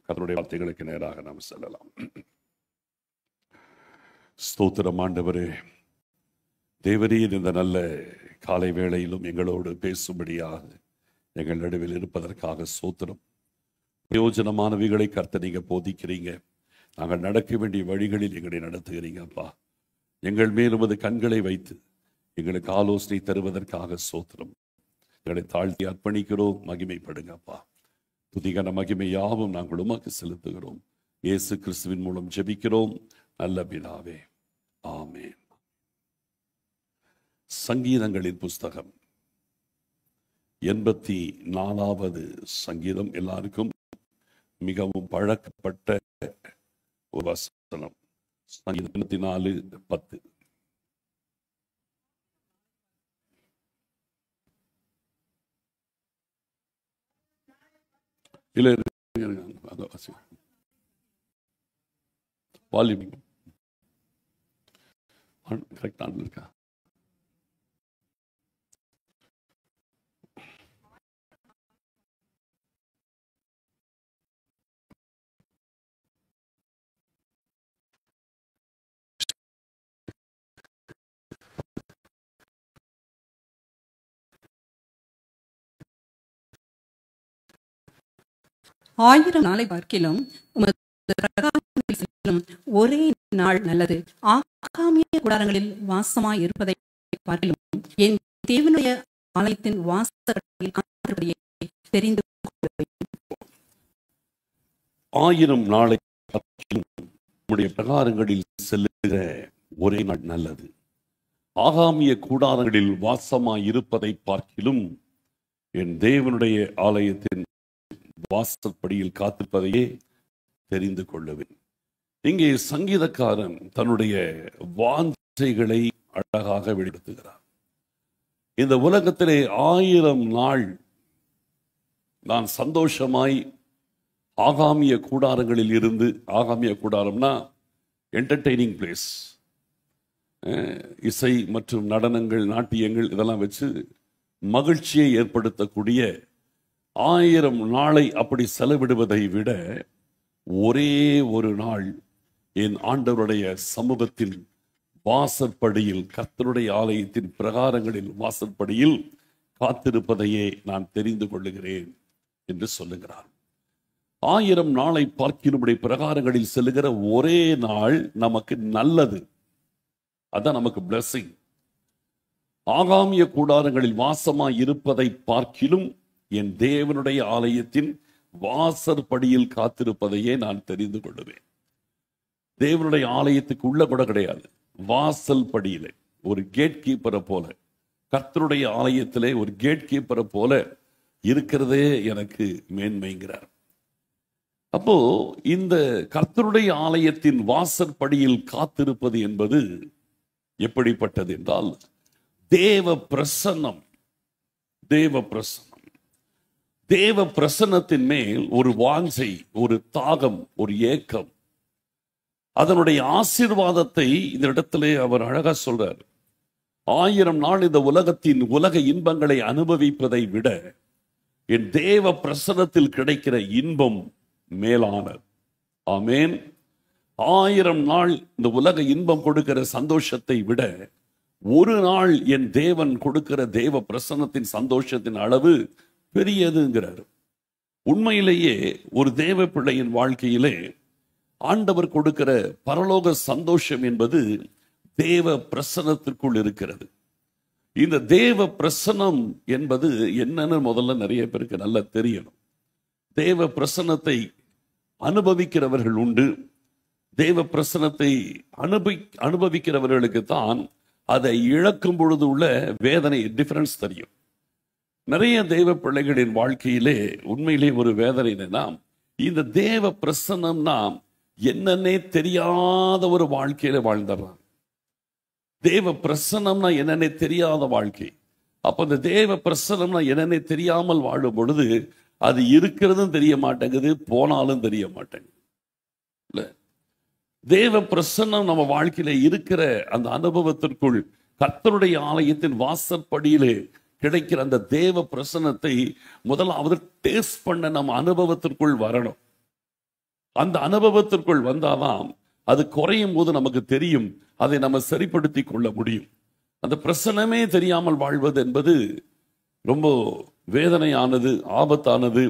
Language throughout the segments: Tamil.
கர்த்தருடைய வார்த்தைகளுக்கு நேராக நாம் செல்லலாம். ஸ்தோத்திரம் ஆண்டவரே, தேவரீர் இந்த நல்ல காலை வேளையிலும் எங்களோடு பேசும்படியாக எங்கள் நடுவில் இருப்பதற்காக ஸ்தோத்திரம். பிரயோஜனமானவைகளை கர்த்தர் நீங்க போதிக்கிறீங்க. நாங்கள் நடக்க வேண்டிய வழிகளில் எங்களை நடத்துகிறீங்க அப்பா. எங்கள் மேல் உமது கண்களை வைத்து எங்களுக்கு ஆலோசனை தருவதற்காக ஸ்தோத்திரம். எங்களை தாழ்த்தி அர்ப்பணிக்கிறோம். மகிமைப்படுங்க அப்பா. துதிகன மகிமை யாவும் நாங்கள் உமக்கு செலுத்துகிறோம். இயேசு கிறிஸ்துவின் மூலம் ஜெபிக்கிறோம் நல்ல பிதாவே, ஆமென். சங்கீதங்களின் புஸ்தகம் 84வது சங்கீதம் எல்லாருக்கும் மிகவும் பழக்கப்பட்ட ஒரு வசனம். சங்கீதம் 84:10. இல்ல வால்யூம் கரெக்ட் ஆன் இருக்கா? ஆயிரம் நாளை பார்க்கிலும் உமது பிரகாரங்களில் செல்லும் ஒரே நாள் நல்லது. ஆகாமிய கூடாரங்களில் வாசமாய் இருப்பதை பார்க்கிலும் என் தேவனுடைய ஆலயத்தின் வாசற்படியில் காத்திருப்பதையே தெரிந்து கொள்வேன். 1000 நாளை பார்க்கிலும் உம்முடைய பிரகாரங்களில் செல்லுகிற ஒரே நாள் நல்லது. ஆகாமிய கூடாரங்களில் வாசமாய் இருப்பதை பார்க்கிலும் என் தேவனுடைய ஆலயத்தின் வாசற்படியில் காத்திருப்பதையே தெரிந்து கொள்ளுவேன். இங்கே சங்கீதக்காரன் தன்னுடைய வாஞ்சைகளை அழகாக வெளிப்படுத்துகிறார். இந்த உலகத்திலே 1000 நாள் நான் சந்தோஷமாய் ஆகாமிய கூடாரங்களில் இருந்து, ஆகாமிய கூடாரம்னா என்டர்டெய்னிங் பிளேஸ், இசை மற்றும் நடனங்கள், நாட்டியங்கள் இதெல்லாம் வச்சு மகிழ்ச்சியை ஏற்படுத்தக்கூடிய 1000 நாளை அப்படி செலவிடுவதை விட ஒரே ஒரு நாள் என் ஆண்டவருடைய சமூகத்தில் வாசற்படியில், கர்த்தருடைய ஆலயத்தின் பிரகாரங்களில் வாசற்படியில் காத்திருப்பதையே நான் தெரிந்து கொள்ளுகிறேன் என்று சொல்லுகிறார். 1000 நாளை பார்க்கிலும் பிரகாரங்களில் செல்லுகிற ஒரே நாள் நமக்கு நல்லது. அதான் நமக்கு பிளஸிங். ஆகாமிய கூடாரங்களில் வாசமாய் இருப்பதை பார்க்கிலும் என் தேவனுடைய ஆலயத்தின் வாசற்படியில் காத்திருப்பதையே நான் தெரிந்து கொள்ளுவேன். தேவனுடைய ஆலயத்துக்கு உள்ள கூட கிடையாது, வாசல் படியிலே ஒரு கேட் கீப்பரை போல, கர்த்தருடைய ஆலயத்திலே ஒரு கேட் கீப்பரை போல இருக்கிறதே எனக்கு மேன்மைங்கிறார். அப்போ இந்த கர்த்தருடைய ஆலயத்தின் வாசற்படியில் காத்திருப்பது என்பது எப்படிப்பட்டது என்றால், தேவ பிரசன்னம். தேவ பிரசன்னம், தேவ பிரசன்னத்தின் மேல் ஒரு வாஞ்சை, ஒரு தாகம், ஒரு ஏக்கம். அதனுடைய ஆசீர்வாதத்தை இந்த இடத்திலே அவர் அழகா சொல்றார். 1000 நாள் இந்த உலகத்தின் உலக இன்பங்களை அனுபவிப்பதை விட என் தேவ பிரசன்னத்தில் கிடைக்கிற இன்பம் மேலானது. ஆமென். 1000 நாள் இந்த உலக இன்பம் கொடுக்கிற சந்தோஷத்தை விட ஒரு நாள் என் தேவன் கொடுக்கிற தேவ பிரசன்னத்தின் சந்தோஷத்தின் அளவு பெரியதுங்கிறார். உண்மையிலேயே ஒரு தேவ பிள்ளையின் வாழ்க்கையிலே ஆண்டவர் கொடுக்கிற பரலோக சந்தோஷம் என்பது தேவ பிரசன்னத்திற்குள் இருக்கிறது. இந்த தேவ பிரசன்னம் என்பது என்னன்னு முதல்ல நிறைய பேருக்கு நல்லா தெரியணும். தேவ பிரசன்னத்தை அனுபவிக்கிறவர்கள் உண்டு. தேவ பிரசன்னத்தை அனுபவிக்கிறவர்களுக்கு தான் அதை இழக்கும் பொழுது உள்ள வேதனை, டிஃபரன்ஸ் தெரியும். நிறைய தேவ பிள்ளைகளின் வாழ்க்கையிலே உண்மையிலே ஒரு வேதனை என்னன்னா, இந்த தேவ பிரசன்னம்னா என்னன்னே தெரியாத ஒரு வாழ்க்கையில வாழ்ந்துடுறாங்க. தேவ பிரசன்னம்னா என்னன்னே தெரியாத வாழ்க்கை. அப்ப இந்த தேவ பிரசன்னம்னா என்னன்னே தெரியாமல் வாழும் பொழுது அது இருக்கிறதும் தெரிய மாட்டேங்குது, போனாலும் தெரிய மாட்டேங்குது. இல்ல, தேவ பிரசன்னம் நம்ம வாழ்க்கையில இருக்கிற அந்த அனுபவத்திற்குள், கர்த்தருடைய ஆலயத்தின் வாசற்படியிலே கிடைக்கிற அந்த தேவ பிரசன்னத்தை முதலாவது டேஸ்ட் பண்ண நம்ம அனுபவத்திற்குள் வரணும். அந்த அனுபவத்திற்குள் வந்தாதான் அது குறையும் போது நமக்கு தெரியும், அதை நம்ம சரிப்படுத்தி கொள்ள முடியும். அந்த பிரசனமே தெரியாமல் வாழ்வது என்பது ரொம்ப வேதனையானது, ஆபத்தானது.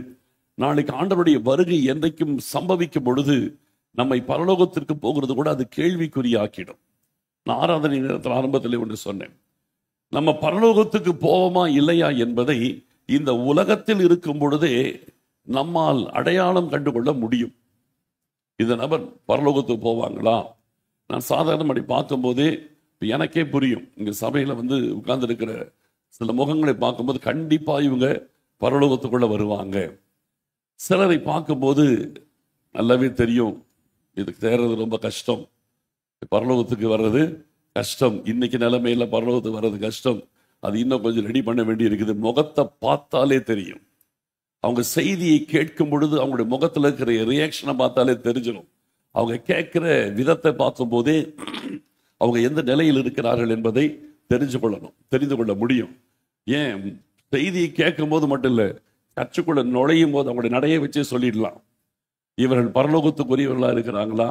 நாளைக்கு ஆண்டவருடைய வருகை என்றைக்கும் சம்பவிக்கும் பொழுது நம்மை பரலோகத்திற்கு போகிறது கூட அது கேள்விக்குறியாக்கிடும். நான் ஆராதனை நேரத்தில் ஆரம்பத்தில் ஒன்று சொன்னேன், நம்ம பரலோகத்துக்கு போவோமா இல்லையா என்பதை இந்த உலகத்தில் இருக்கும் பொழுதே நம்மால் அடையாளம் கண்டுகொள்ள முடியும். இந்த நபர் பரலோகத்துக்கு போவாங்களா? நான் சாதாரணப்படி பார்க்கும்போதே எனக்கே புரியும். இங்க சபையில உட்கார்ந்து இருக்கிற சில முகங்களை பார்க்கும்போது கண்டிப்பா இவங்க பரலோகத்துக்குள்ள வருவாங்க. சிலரை பார்க்கும்போது நல்லாவே தெரியும், இதுக்கு தேர்றது ரொம்ப கஷ்டம், பரலோகத்துக்கு வர்றது கஷ்டம், இன்னைக்கு நிலைமையில பரலோகத்துக்கு வர்றது கஷ்டம், அது இன்னும் கொஞ்சம் ரெடி பண்ண வேண்டி இருக்குது. முகத்தை பார்த்தாலே தெரியும். அவங்க செய்தியை கேட்கும் பொழுது அவங்களுடைய முகத்தில் இருக்கிற ரியாக்ஷனை பார்த்தாலே தெரிஞ்சிடும். அவங்க கேட்கிற விதத்தை பார்க்கும் போதே அவங்க எந்த நிலையில் இருக்கிறார்கள் என்பதை தெரிந்து கொள்ள முடியும். ஏன், செய்தியை கேட்கும் போது மட்டும் இல்லை, சர்ச்சுக்குள்ள நுழையும் போது அவங்களுடைய நடையை வச்சே சொல்லிடலாம், இவர்கள் பரலோகத்துக்குரியவர்களா இருக்கிறாங்களா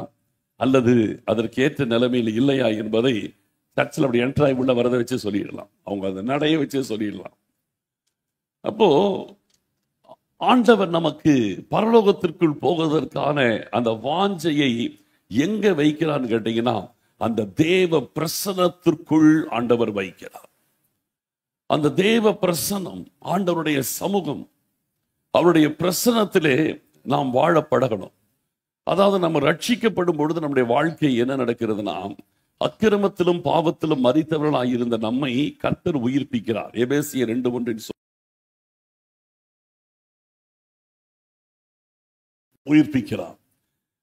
அல்லது அதற்கேற்ற நிலைமையில் இல்லையா என்பதை சர்ச்சில் அப்படி என்ட்ராய் உள்ள வரதை வச்சே சொல்லிடலாம். அவங்க அந்த நடையை வச்சே சொல்லிடலாம். அப்போ ஆண்டவர் நமக்கு பரலோகத்திற்குள் போவதற்கான அந்த வாஞ்சையை எங்க வைக்கிறான்னு கேட்டீங்கன்னா, அந்த தேவ பிரசனத்திற்குள் ஆண்டவர் வைக்கிறார். அந்த தேவ பிரசனம், ஆண்டவருடைய சமூகம், அவருடைய பிரசனத்திலே நாம் வாழ பழகணும். அதாவது நம்ம ரட்சிக்கப்படும் பொழுது நம்முடைய வாழ்க்கை என்ன நடக்கிறதுனா, அக்கிரமத்திலும் பாவத்திலும் மரித்தவர்களாக இருந்த நம்மை கர்த்தர் உயிர்ப்பிக்கிறார். எபேசியர் 2:1 உயிர்ப்பிக்கிறார்.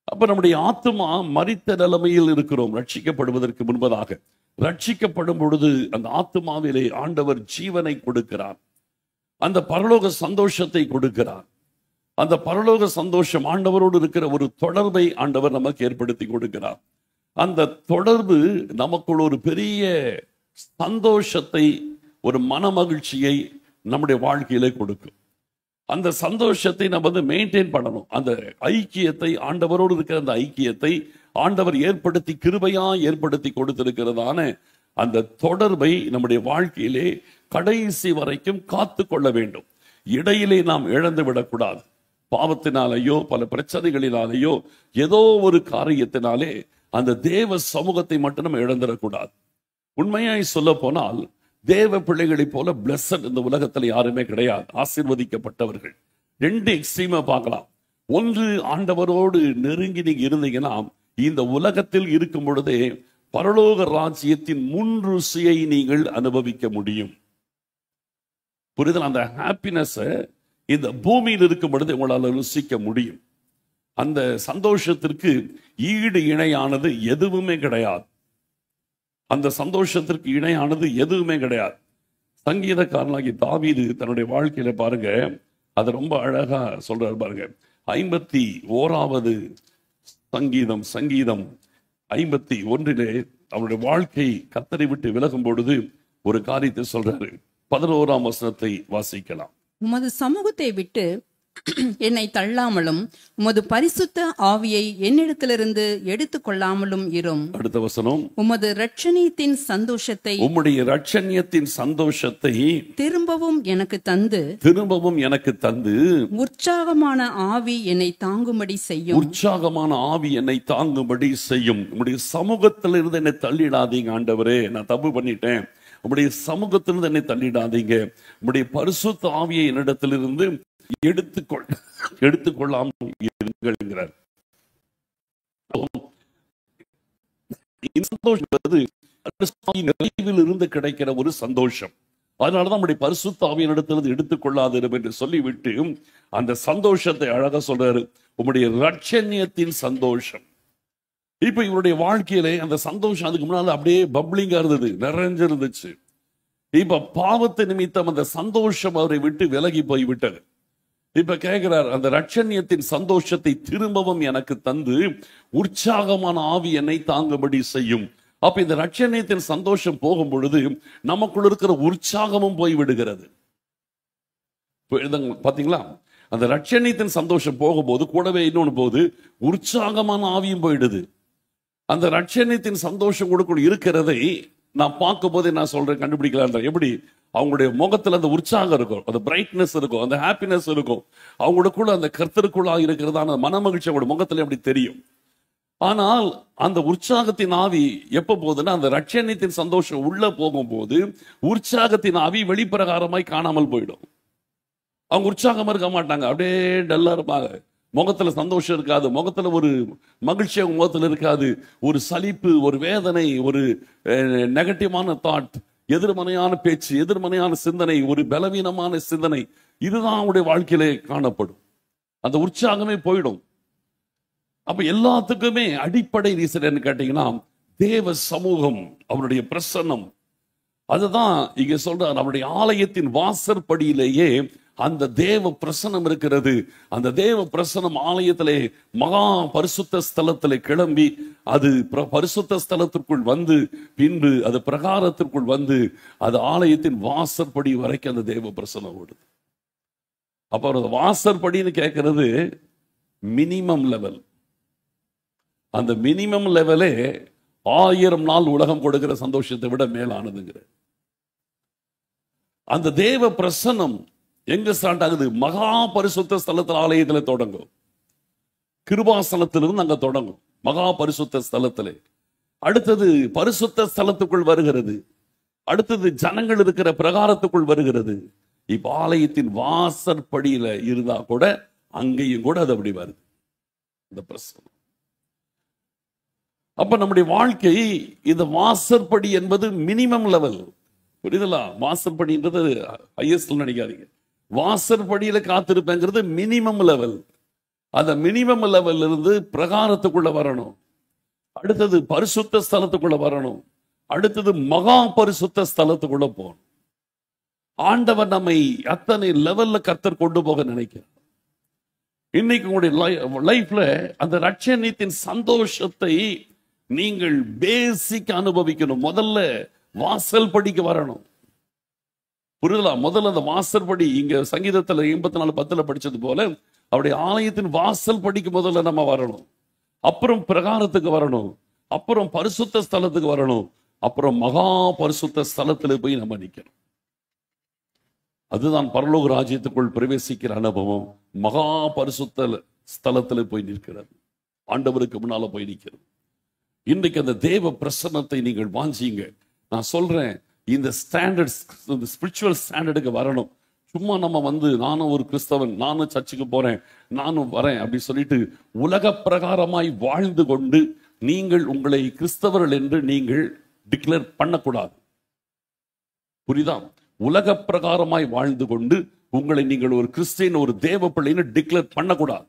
அப்ப நம்முடைய ஆத்மா மரித்த நிலைமையில் இருக்கிறோம். ரட்சிக்கப்படுவதற்கு முன்பதாக ரட்சிக்கப்படும் பொழுது அந்த ஆத்மாவிலே ஆண்டவர் ஜீவனை கொடுக்கிறார், அந்த பரலோக சந்தோஷத்தை கொடுக்கிறார். அந்த பரலோக சந்தோஷம், ஆண்டவரோடு இருக்கிற ஒரு தொடர்பை ஆண்டவர் நமக்கு ஏற்படுத்தி கொடுக்கிறார். அந்த தொடர்பு நமக்குள் ஒரு பெரிய சந்தோஷத்தை, ஒரு மன மகிழ்ச்சியை நம்முடைய வாழ்க்கையிலே கொடுக்கும். அந்த சந்தோஷத்தை நம்ம மெயின்டைன் பண்ணணும். அந்த ஐக்கியத்தை, ஆண்டவரோடு இருக்கிற அந்த ஐக்கியத்தை ஆண்டவர் ஏற்படுத்தி, கிருபையா ஏற்படுத்தி கொடுத்திருக்கிறதான அந்த தொடர்பை நம்முடைய வாழ்க்கையிலே கடைசி வரைக்கும் காத்து கொள்ள வேண்டும். இடையிலே நாம் இழந்து விடக்கூடாது. பாவத்தினாலேயோ பல பிரச்சனைகளினாலேயோ ஏதோ ஒரு காரியத்தினாலே அந்த தேவ சமூகத்தை மட்டும் நம்ம இழந்துடக்கூடாது. உண்மையாய் சொல்ல போனால் தேவ பிள்ளைகளை போல பிளஸட் இந்த உலகத்தில் யாருமே கிடையாது. ஆசீர்வதிக்கப்பட்டவர்கள் ரெண்டு எக்ஸ்ட்ரீமா பார்க்கலாம். ஒன்று, ஆண்டவரோடு நெருங்கி நீங்க இருந்தீங்கன்னா இந்த உலகத்தில் இருக்கும் பொழுதே பரலோக ராஜ்யத்தின் முன் ருசியை நீங்கள் அனுபவிக்க முடியும். புரிதல்? அந்த ஹாப்பினஸ் இந்த பூமியில் இருக்கும் பொழுது உங்களால் ருசிக்க முடியும். அந்த சந்தோஷத்திற்கு ஈடு இணையானது எதுவுமே கிடையாது. அந்த சந்தோஷத்திற்கு இணையானது எதுவுமே கிடையாது. சங்கீதக்காரனாகி தாவீது தன்னுடைய வாழ்க்கையில பாருங்க, அது ரொம்ப அழகா சொல்றாரு பாருங்க. 51வது சங்கீதம் 51 அவருடைய வாழ்க்கை கர்த்தரை விட்டு விலகும் பொழுது ஒரு காரியத்தை சொல்றாரு. 11ஆம் வசனத்தை வாசிக்கலாம். உமது சமூகத்தை விட்டு என்னை தள்ளாமலும் உமது பரிசுத்த ஆவியை என்னிடத்திலிருந்து எடுத்துக் கொள்ளாமலும் இரும். அடுத்த வசனம், உமது இரட்சணியத்தின் சந்தோஷத்தை, உம்முடைய இரட்சணியத்தின் சந்தோஷத்தை திரும்பவும் எனக்கு தந்து உற்சாகமான ஆவி என்னை தாங்கும்படி செய்யும். உற்சாகமான ஆவி என்னை தாங்கும்படி செய்யும். உம்முடைய சமூகத்திலிருந்து என்னை தள்ளிடாதீங்க ஆண்டவரே, நான் தப்பு பண்ணிட்டேன், உம்முடைய சமூகத்திலிருந்து என்னை தள்ளிடாதீங்க, உம்முடைய பரிசுத்த ஆவியை என்னிடத்திலிருந்து எடுத்துக்கொள்ளாமல் இருங்கள். நிறைவில் இருந்து கிடைக்கிற ஒரு சந்தோஷம். அதனாலதான் நம்முடைய பரிசுத்த ஆவியினிடத்திலிருந்து எடுத்துக்கொள்ளாதிரும் என்று சொல்லிவிட்டு அந்த சந்தோஷத்தை அழகா சொல்றாரு, உம்முடைய இரட்சணியத்தின் சந்தோஷம். இப்ப இவருடைய வாழ்க்கையிலே அந்த சந்தோஷம் அதுக்கு முன்னால அப்படியே பப்ளிங்கா இருந்தது, நிறைஞ்சிருந்துச்சு. இப்ப பாவத்தை நிமித்தம் அந்த சந்தோஷம் அவரை விட்டு விலகி போய்விட்டது. இப்ப கேட்கிறார், அந்த இரட்சணியத்தின் சந்தோஷத்தை திரும்பவும் எனக்கு தந்து உற்சாகமான ஆவி என்னை தாங்கும்படி செய்யும். அப்ப இந்த இரட்சணியத்தின் சந்தோஷம் போகும் பொழுது நமக்குள்ள இருக்கிற உற்சாகமும் போய் விடுகிறது. பாத்தீங்களா? அந்த இரட்சணியத்தின் சந்தோஷம் போகும்போது கூடவே இன்னொன்னு போகுது, உற்சாகமான ஆவியும் போயிடுது. அந்த ரட்சணியத்தின் சந்தோஷம் கொடுக்குள் இருக்கிறதை நான் பார்க்கும் போதே நான் சொல்றேன், கண்டுபிடிக்கலாம். எப்படி அவங்களுடைய முகத்துல அந்த உற்சாகம் இருக்கும், அந்த பிரைட்னஸ் இருக்கும், அந்த ஹாப்பினஸ் இருக்கும், அவங்களுக்குள்ள அந்த கர்த்தருக்குள்ளா இருக்கிறதான மனமகிழ்ச்சி அவங்களோட முகத்துல எப்படி தெரியும். ஆனால் அந்த உற்சாகத்தின் ஆவி எப்ப போகுதுன்னா, அந்த ரட்சணியத்தின் சந்தோஷம் உள்ள போகும்போது உற்சாகத்தின் ஆவி வெளிப்பிரகாரமாய் காணாமல் போயிடும். அவங்க உற்சாகமா இருக்க மாட்டாங்க, அப்படியே டல்லா இருப்பாங்க. முகத்துல சந்தோஷம் இருக்காது, முகத்துல ஒரு மகிழ்ச்சி அவங்க முகத்துல இருக்காது. ஒரு சலிப்பு, ஒரு வேதனை, ஒரு நெகட்டிவான தாட், எதிர்மறையான பேச்சு, எதிர்மறையான சிந்தனை, ஒரு பலவீனமான சிந்தனை, இதுதான் அவங்களுடைய வாழ்க்கையிலே காணப்படும். அந்த உற்சாகமே போயிடும். அப்ப எல்லாத்துக்குமே அடிப்படை ரீசன் என்ன கேட்டீங்கன்னா, தேவ சமூகம், அவருடைய பிரசன்னம். அதுதான் இங்க சொல்ற, அவருடைய ஆலயத்தின் வாசற்படியிலேயே அந்த தேவ பிரசனம் இருக்கிறது. அந்த தேவ பிரசனம் ஆலயத்திலே மகா பரிசுத்த ஸ்தலத்திலே கிளம்பி அது பரிசுத்த ஸ்தலத்திற்குள் வந்து பின்பு அது பிரகாரத்திற்குள் வந்து அது ஆலயத்தின் வாசற்படி வரைக்கும் அந்த தேவ பிரசனம் ஓடுது. அப்ப அந்த வாசற்படின்னு கேட்கிறது மினிமம் லெவல். அந்த மினிமம் லெவலே 1000 நாள் உலகம் கொடுக்கிற சந்தோஷத்தை விட மேலானதுங்கிற. அந்த தேவ பிரசன்னம் எங்க ஸ்டார்ட் ஆகுது? மகா பரிசுத்த ஸ்தலத்தில் ஆலயத்தில் தொடங்கும். கிருபாசனத்திலிருந்து அங்க தொடங்கும் மகா பரிசுத்த ஸ்தலத்திலே. அடுத்தது பரிசுத்த ஸ்தலத்துக்குள் வருகிறது. அடுத்தது ஜனங்கள் இருக்கிற பிரகாரத்துக்குள் வருகிறது. இப்ப ஆலயத்தின் வாசற்படியில இருந்தா கூட அங்கேயும் கூட அது அப்படி வருது இந்த பிரசனம். அப்ப நம்முடைய வாழ்க்கை இந்த வாசற்படி என்பது மினிமம் லெவல். புரியுதலா? வாசற்படின்றது ஹையஸ்ட் நினைக்காதீங்க. வாசற்படியில காத்திருப்பேங்கிறது மினிமம் லெவல். அந்த மினிமம் லெவல் இருந்து பிரகாரத்துக்குள்ள வரணும். அடுத்தது பரிசுத்த ஸ்தலத்துக்குள்ள வரணும். அடுத்தது மகா பரிசுத்த ஸ்தலத்துக்குள்ள போகணும். ஆண்டவர் நம்மை அத்தனை லெவல்ல கர்த்தர் கொண்டு போக நினைக்கிறார். இன்னைக்கு உங்களுடைய லைஃப்ல அந்த ரட்சணியத்தின் சந்தோஷத்தை நீங்கள் பேசிக் அனுபவிக்கணும். முதல்ல வாசல் படிக்கு வரணும். புரியுதா? முதல்ல அந்த வாசல் படி, இங்க சங்கீதத்துல 84:10 படிச்சது போல அவருடைய ஆலயத்தின் வாசல் படிக்கு முதல்ல நம்ம வரணும். அப்புறம் பிரகாரத்துக்கு வரணும். அப்புறம் பரிசுத்த ஸ்தலத்துக்கு வரணும். அப்புறம் மகா பரிசுத்த ஸ்தலத்துல போய் நம்ம நிக்கணும். அதுதான் பரலோக ராஜ்யத்துக்குள் பிரவேசிக்கிற அனுபவம். மகா பரிசுத்த ஸ்தலத்துல போய் நிற்கிறது, ஆண்டவருக்கு முன்னால போய் நிற்கிறது. இன்றைக்கு அந்த தேவ பிரசன்னத்தை நீங்கள் வாஞ்சிங்க. நான் சொல்றேன், இந்த ஸ்டாண்டர்ட்ஸ், இந்த ஸ்பிரிச்சுவல் ஸ்டாண்டர்டுக்கு வரணும். சும்மா நம்ம வந்து நானும் ஒரு கிறிஸ்தவன், நானும் சர்ச்சுக்கு போறேன், நானும் வரேன் அப்படி சொல்லிட்டு உலக பிரகாரமாய் வாழ்ந்து கொண்டு நீங்கள் உங்களை கிறிஸ்தவர்கள் என்று நீங்கள் டிக்ளேர் பண்ணக்கூடாது. புரியுதா? உலக பிரகாரமாய் வாழ்ந்து கொண்டு உங்களை நீங்கள் ஒரு கிறிஸ்டியன், ஒரு தேவ பிள்ளைன்னு டிக்ளேர் பண்ணக்கூடாது.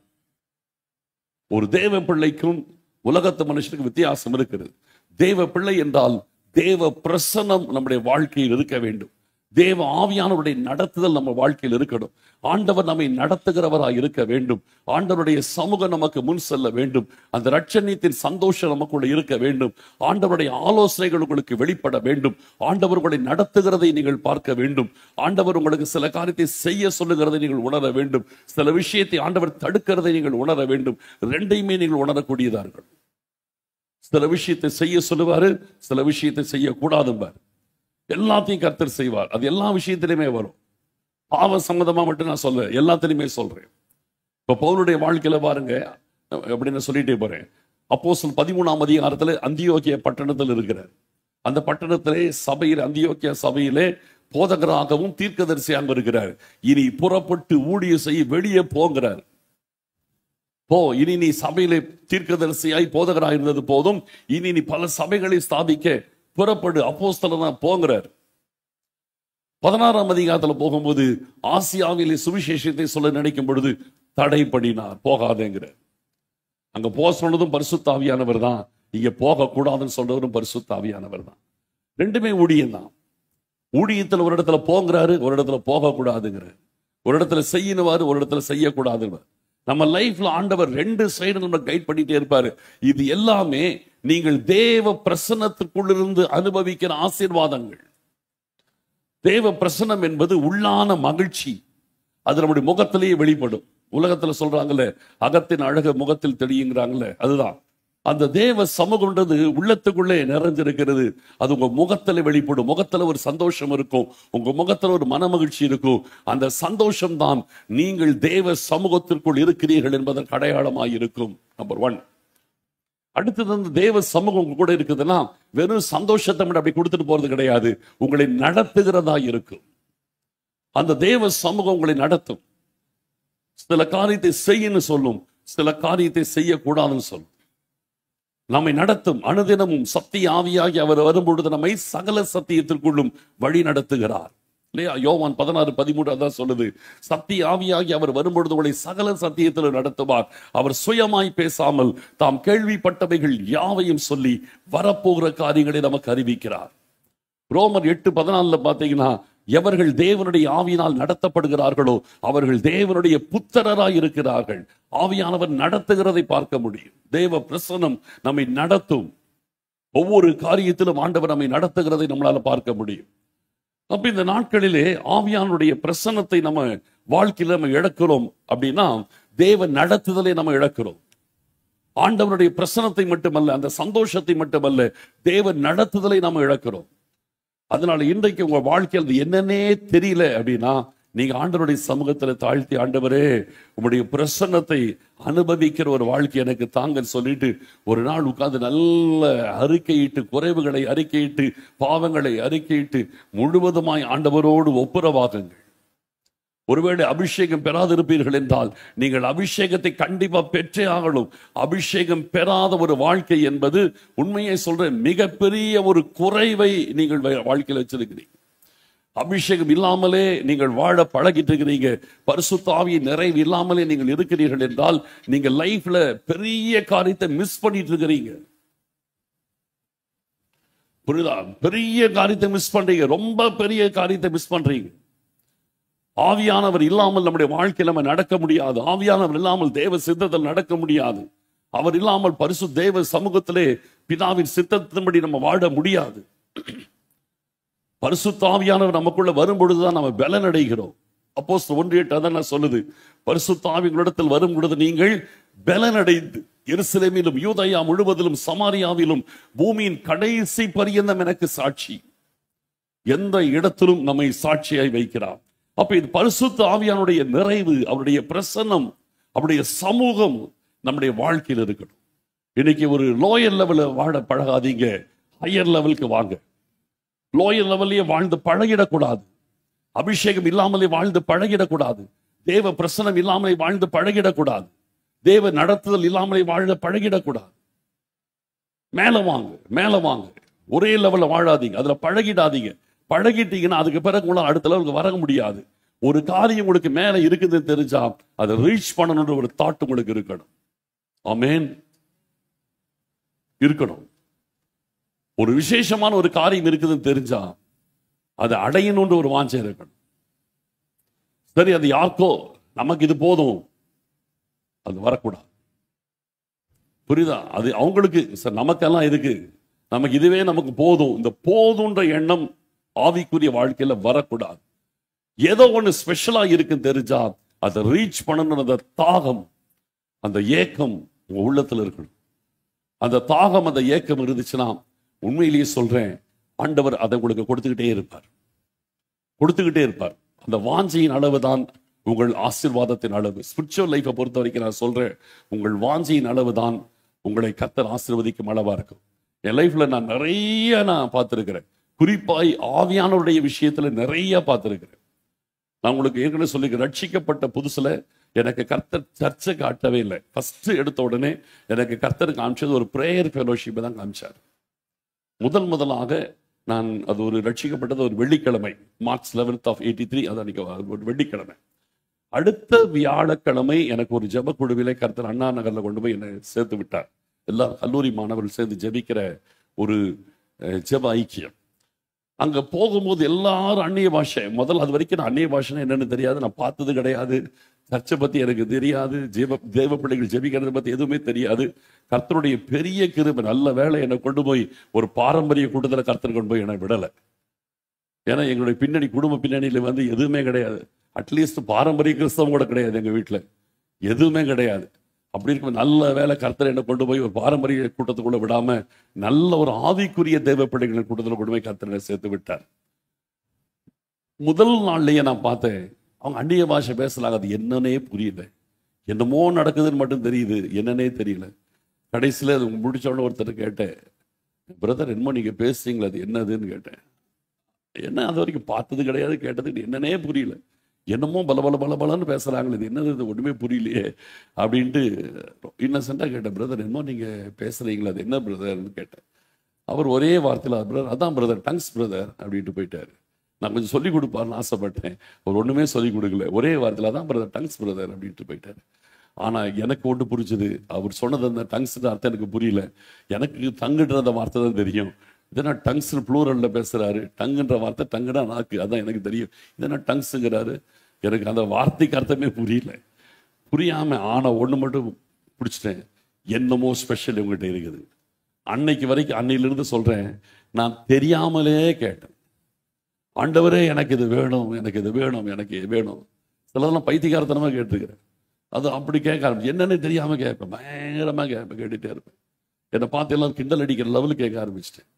ஒரு தேவ பிள்ளைக்கும் உலகத்து மனுஷனுக்கு வித்தியாசம் இருக்கிறது. தேவ பிள்ளை என்றால் தேவ பிரசன்னம் நம்முடைய வாழ்க்கையில் இருக்க வேண்டும். தேவ ஆவியானவருடைய நடத்துதல் நம்ம வாழ்க்கையில் இருக்கணும். ஆண்டவர் நம்மை நடத்துகிறவராய் இருக்க வேண்டும். ஆண்டவருடைய சமூகம் நமக்கு முன் செல்ல வேண்டும். அந்த ரட்சணியத்தின் சந்தோஷம் நமக்குள்ள இருக்க வேண்டும். ஆண்டவருடைய ஆலோசனைகள் உங்களுக்கு வெளிப்பட வேண்டும். ஆண்டவர் உங்களை நடத்துகிறதை நீங்கள் பார்க்க வேண்டும். ஆண்டவர் உங்களுக்கு சில காரியத்தை செய்ய சொல்லுகிறதை நீங்கள் உணர வேண்டும். சில விஷயத்தை ஆண்டவர் தடுக்கிறதை நீங்கள் உணர வேண்டும். ரெண்டையுமே நீங்கள் உணரக்கூடியதார்கள். சில விஷயத்தை செய்ய சொல்லுவாரு, சில விஷயத்தை செய்யக்கூடாதும்பார். எல்லாத்தையும் கர்த்தர் செய்வார். அது எல்லா விஷயத்திலுமே வரும். பாவ சம்மதமா மட்டும் நான் சொல்ல, எல்லாத்திலுமே சொல்றேன். இப்ப பவுலுடைய வாழ்க்கையில பாருங்க, அப்படின்னு சொல்லிட்டே போறேன். அப்போஸ்தலர் 13ஆம் அதிகாரத்துல அந்தியோக்கிய பட்டணத்தில் இருக்கிறார். அந்த பட்டணத்திலே சபையில், அந்தியோக்கிய சபையிலே போதகராகவும் தீர்க்கதரிசியாக இருக்கிறார். இனி புறப்பட்டு ஊழியம் செய்ய வெளியே போங்கிறார். போ, இனி நீ சபையிலே தீர்க்கதரிசியாய் போதகராக இருந்தது போதும், இனி நீ பல சபைகளை ஸ்தாபிக்க புறப்படு, அப்போஸ்தலனா போங்கிறார். 16ஆம் அதிகாரத்துல போகும்போது ஆசியாவிலே சுவிசேஷத்தை சொல்ல நினைக்கும் பொழுது தடைப்படினார், போகாதேங்கிறார். அங்க போக சொன்னதும் பரிசுத்த ஆவியானவர் தான், இங்க போக கூடாதுன்னு சொல்றவரும் பரிசுத்த ஆவியானவர் தான். ரெண்டுமே ஊழியம் தான். ஊழியத்துல ஒரு இடத்துல போங்கிறாரு, ஒரு இடத்துல போக கூடாதுங்கிறார். ஒரு இடத்துல செய்யணுவாரு, ஒரு இடத்துல செய்யக்கூடாதுன்னு. நம்ம லைஃப்ல ஆண்டவர் ரெண்டு சைடு நம்ம கைட் பண்ணிட்டே இருப்பாரு. இது எல்லாமே நீங்கள் தேவ பிரசன்னத்துக்குள்ளிருந்து அனுபவிக்கிற ஆசீர்வாதங்கள். தேவ பிரசன்னம் என்பது உள்ளான மகிழ்ச்சி. அது நம்முடைய முகத்திலேயே வெளிப்படும். உலகத்துல சொல்றாங்கல்ல, அகத்தின் அழகு முகத்தில் தெரியுங்கிறாங்கல்ல, அதுதான். அந்த தேவ சமூகம்ன்றது உள்ளத்துக்குள்ளே நிறைஞ்சிருக்கிறது. அது உங்க முகத்துல வெளிப்படும். முகத்துல ஒரு சந்தோஷம் இருக்கும், உங்க முகத்துல ஒரு மனமகிழ்ச்சி இருக்கும். அந்த சந்தோஷம் தான் நீங்கள் தேவ சமூகத்திற்குள் இருக்கிறீர்கள் என்பதற்கு அடையாளமாய் இருக்கும். நம்பர் 1. அடுத்தது வந்து தேவ சமூகம் உங்க கூட இருக்குதுன்னா வெறும் சந்தோஷத்தை மட்டும் அப்படி கொடுத்துட்டு போறது கிடையாது, உங்களை நடத்துகிறதா இருக்கும். அந்த தேவ சமூகம் உங்களை நடத்தும். சில காரியத்தை செய்யன்னு சொல்லும், சில காரியத்தை செய்யக்கூடாதுன்னு சொல்லும். நம்மை நடத்தும். அனுதினமும் சத்திய ஆவியாகி அவர் வரும்பொழுது நம்மை சகல சத்தியத்திற்குள்ளும் வழி நடத்துகிறார் இல்லையா? யோவான் 16:13 அதான் சொல்லுது. சத்திய ஆவியாகி அவர் வரும்பொழுது உங்களை சகல சத்தியத்தில் நடத்துவார். அவர் சுயமாய் பேசாமல் தாம் கேள்விப்பட்டவைகள் யாவையும் சொல்லி வரப்போகிற காரியங்களை நமக்கு அறிவிக்கிறார். ரோமர் 8:14 பார்த்தீங்கன்னா, எவர்கள் தேவனுடைய ஆவியினால் நடத்தப்படுகிறார்களோ அவர்கள் தேவனுடைய புத்திரராய் இருக்கிறார்கள். ஆவியானவர் நடத்துகிறதை பார்க்க முடியும். தேவ பிரசன்னம் நம்மை நடத்தும். ஒவ்வொரு காரியத்திலும் ஆண்டவர் நம்மை நடத்துகிறதை நம்மளால பார்க்க முடியும். அப்ப இந்த நாட்களிலே ஆவியானுடைய பிரசன்னத்தை நம்ம வாழ்க்கையில நம்ம இழக்கிறோம் அப்படின்னா தேவ நடத்துதலை நம்ம இழக்கிறோம். ஆண்டவருடைய பிரசன்னத்தை மட்டுமல்ல, அந்த சந்தோஷத்தை மட்டுமல்ல, தேவ நடத்துதலை நம்ம இழக்கிறோம். அதனால இன்றைக்கு உங்க வாழ்க்கையில் அது என்னன்னே தெரியல அப்படின்னா நீங்க ஆண்டவருடைய சமூகத்துல தாழ்த்தி, ஆண்டவரே உங்களுடைய பிரசன்னத்தை அனுபவிக்கிற ஒரு வாழ்க்கை எனக்கு தாங்கன்னு சொல்லிட்டு ஒரு நாள் உட்கார்ந்து நல்ல அறிக்கையிட்டு, குறைவுகளை அறிக்கையிட்டு, பாவங்களை அறிக்கையிட்டு முழுவதுமாய் ஆண்டவரோடு ஒப்புரவாகுங்கள். ஒருவேளை அபிஷேகம் பெறாதிருப்பீர்கள் என்றால் நீங்கள் அபிஷேகத்தை கண்டிப்பா பெற்றே ஆகணும். அபிஷேகம் பெறாத ஒரு வாழ்க்கை என்பது உண்மையை சொல்ற மிகப்பெரிய ஒரு குறைவை நீங்கள் வாழ்க்கையில் வச்சிருக்கிறீங்க. அபிஷேகம் இல்லாமலே நீங்கள் வாழ பழகிட்டு இருக்கிறீங்க. பரிசுத்த ஆவியின் நிறைவு இல்லாமலே நீங்கள் இருக்கிறீர்கள் என்றால் நீங்க லைஃப்ல பெரிய காரியத்தை மிஸ் பண்ணிட்டு இருக்கிறீங்க. புரியுதா? பெரிய காரியத்தை மிஸ் பண்றீங்க, ரொம்ப பெரிய காரியத்தை மிஸ் பண்றீங்க. ஆவியானவர் இல்லாமல் நம்முடைய வாழ்க்கையில் நம்ம நடக்க முடியாது. ஆவியானவர் இல்லாமல் தேவ சித்தத்தில் நடக்க முடியாது. அவர் இல்லாமல் பரிசுத்த தேவ சமூகத்திலே பிதாவின் சித்தத்தின்படி நம்ம வாழ முடியாது. பரிசுத்த ஆவியானவர் நமக்குள்ள வரும்பொழுதுதான் நம்ம பலன் அடைகிறோம். அப்போஸ்தலர் 1:8 அதான் சொல்லுது. பரிசுத்த ஆவியினிடத்தில் வரும் பொழுது நீங்கள் பலன் அடைந்து எருசலேமிலும் யூதேயா முழுவதிலும் சமாரியாவிலும் பூமியின் கடைசி பரியந்தம் எனக்கு சாட்சி. எந்த இடத்திலும் நம்மை சாட்சியாய் வைக்கிறார். அப்ப இது பரிசுத்த ஆவியானுடைய நிறைவு, அவருடைய பிரசன்னம், அவருடைய சமூகம் நம்முடைய வாழ்க்கையில் இருக்கணும். இன்னைக்கு ஒரு லோயர் லெவலில் வாழ பழகாதீங்க, ஹையர் லெவலுக்கு வாங்க. லோயர் லெவல்லையே வாழ்ந்து பழகிடக்கூடாது. அபிஷேகம் இல்லாமலே வாழ்ந்து பழகிடக்கூடாது. தேவ பிரசனம் இல்லாமலே வாழ்ந்து பழகிடக்கூடாது. தேவ நடத்துதல் இல்லாமலே வாழ பழகிடக்கூடாது. மேல வாங்க, மேல வாங்க. ஒரே லெவல்ல வாழாதீங்க, அதுல பழகிடாதீங்க. பழகிட்டீங்கன்னா அதுக்கு பிறகு உங்களால் அடுத்த லெவலுக்கு வர முடியாது. ஒரு காரியம் உங்களுக்கு மேல இருக்குதுன்னு தெரிஞ்சா அதை ரீச் பண்ணணும்ன்ற ஒரு தாட் உங்களுக்கு இருக்கணும். ஆமென். இருக்கணும். ஒரு விசேஷமான ஒரு காரியம் இருக்குதுன்னு தெரிஞ்சா அதை அடையணும்ன்ற ஒரு வாஞ்சை இருக்கணும். சரி, அது யாருக்கோ, நமக்கு இது போதும், அது வரக்கூடாது. புரியுதா? அது அவங்களுக்கு, சார் நமக்கெல்லாம் இருக்கு, நமக்கு இதுவே நமக்கு போதும், இந்த போதுன்ற எண்ணம் ஆவிக்குரிய வாழ்க்கையில வரக்கூடாது. ஏதோ ஒண்ணு ஸ்பெஷலா இருக்குன்னு தெரிஞ்சா அதை ரீச் பண்ணணும். அந்த தாகம், அந்த ஏக்கம் உங்க உள்ளத்துல இருக்கணும். அந்த தாகம், அந்த ஏக்கம் இருந்துச்சுன்னா உண்மையிலேயே சொல்றேன், ஆண்டவர் அதை உங்களுக்கு கொடுத்துக்கிட்டே இருப்பார், கொடுத்துக்கிட்டே இருப்பார். அந்த வாஞ்சையின் அளவு தான் உங்கள் ஆசீர்வாதத்தின் அளவு. ஸ்பிரிச்சுவல் லைஃபை பொறுத்த வரைக்கும் நான் சொல்றேன், உங்கள் வாஞ்சையின் அளவு தான் உங்களை கர்த்தர் ஆசீர்வதிக்கும் அளவா இருக்கும். என் லைஃப்ல நான் நிறைய பார்த்திருக்கிறேன். குறிப்பாய் ஆவியானவருடைய விஷயத்துல நிறைய பார்த்திருக்கிறேன். நான் உங்களுக்கு ஏற்கனவே சொல்லி, ரட்சிக்கப்பட்ட புதுசுல எனக்கு கர்த்தர் சர்ச்சை காட்டவே இல்லை. ஃபர்ஸ்ட் எடுத்த உடனே எனக்கு கர்த்தர் காமிச்சது ஒரு பிரேயர் ஃபெலோஷிப் தான் காமிச்சார். முதலாக நான் அது ஒரு ரட்சிக்கப்பட்டது ஒரு வெள்ளிக்கிழமை, மார்ச் 11th of 83, அதான் ஒரு வெள்ளிக்கிழமை. அடுத்த வியாழக்கிழமை எனக்கு ஒரு ஜெப குழுவிலே கர்த்தர் அண்ணா நகர்ல கொண்டு போய் என்னை சேர்த்து விட்டார். எல்லா கல்லூரி மாணவர்கள் சேர்ந்து ஜெபிக்கிற ஒரு ஜெப ஐக்கியம். அங்க போகும்போது எல்லாரும் அந்நிய பாஷை. முதல்ல அது வரைக்கும் நான் அந்நிய பாஷை என்னன்னு தெரியாது, நான் பார்த்தது கிடையாது. சர்ச்சை பத்தி எனக்கு தெரியாது, தேவ பிள்ளைகள் ஜெபிக்கிறத பத்தி எதுவுமே தெரியாது. கர்த்தருடைய பெரிய கிருபை, நல்ல வேலை என்னை கொண்டு போய் ஒரு பாரம்பரிய கூட்டத்துல கர்த்தர் கொண்டு போய் என்னை விடலை. ஏன்னா எங்களுடைய பின்னணி, குடும்ப பின்னணியில எதுவுமே கிடையாது. அட்லீஸ்ட் பாரம்பரிய கிறிஸ்தவம் கூட கிடையாது எங்க வீட்டுல. எதுவுமே கிடையாது. அப்படி இருக்கும் நல்ல வேலை கர்த்தர் என்ன கொண்டு போய் ஒரு பாரம்பரிய கூட்டத்துக்குள்ள விடாம நல்ல ஒரு ஆவிக்குரிய தேவ பிள்ளைகளின் கூட்டத்தில் கொண்டு போய் கர்த்தரை சேர்த்து விட்டார். முதல் நாள்லயே நான் பார்த்தேன், அவங்க அந்நிய பாஷை பேசலாங்க. அது என்னன்னே புரியல. என்னமோ நடக்குதுன்னு மட்டும் தெரியுது, என்னன்னே தெரியல. கடைசியில் அது முடிச்ச உடனே ஒருத்தர் கேட்டேன், பிரதர் என்னமோ நீங்க பேசுறீங்களா, அது என்னதுன்னு கேட்டேன். என்ன அது வரைக்கும் பார்த்தது கிடையாது, கேட்டது என்னன்னே புரியல. என்னமோ பல பல பல பலன்னு பேசுறாங்களே, இது என்னது, இது ஒண்ணுமே புரியலையே அப்படின்ட்டு இன்னசென்ட்டா கேட்டேன். பிரதர் என்னமோ நீங்க பேசுறீங்களா, அது என்ன பிரதர்னு கேட்டேன். அவர் ஒரே வார்த்தையில் பிரதர் அதான் பிரதர், டங்ஸ் பிரதர் அப்படின்ட்டு போயிட்டாரு. நான் கொஞ்சம் சொல்லிக் கொடுப்பாருன்னு ஆசைப்பட்டேன். அவர் ஒண்ணுமே சொல்லிக் கொடுக்கல. ஒரே வார்த்தையில் அதான் பிரதர், டங்ஸ் பிரதர் அப்படின்ட்டு போயிட்டாரு. ஆனா எனக்கு ஒன்று புரிஞ்சுது. அவர் சொன்னது அந்த டங்ஸ் அர்த்தம் எனக்கு புரியல. எனக்கு தங்குன்ற அந்த வார்த்தை தான் தெரியும். இதெல்லாம் டங்ஸ் ப்ளூரல்ல பேசுறாரு. டங்குன்ற வார்த்தை டங்குனா நாக்கு, அதான் எனக்கு தெரியும். இதெல்லாம் டங்ஸுங்கிறாரு. எனக்கு அந்த வார்த்தைக்கு அர்த்தமே புரியல. புரியாம ஆனா ஒண்ணு மட்டும் பிடிச்சிட்டேன், என்னமோ ஸ்பெஷல் இவங்ககிட்ட இருக்குது. அன்னைக்கு வரைக்கும், அன்னையிலிருந்து சொல்றேன், நான் தெரியாமலே கேட்டேன், ஆண்டவரே எனக்கு இது வேணும், எனக்கு இது வேணும், எனக்கு இது வேணும். சிலதெல்லாம் பைத்தியக்காரத்தனமா கேட்டுருக்கிறேன். அது அப்படி கேட்க ஆரம்பிச்சு, என்னன்னு தெரியாம கேட்பேன், பயங்கரமா கேட்பேன், கேட்டுட்டே இருப்பேன். என்னை பார்த்து எல்லாம் கிண்டல் அடிக்கிற லெவலுக்கு கேட்க ஆரம்பிச்சிட்டேன்.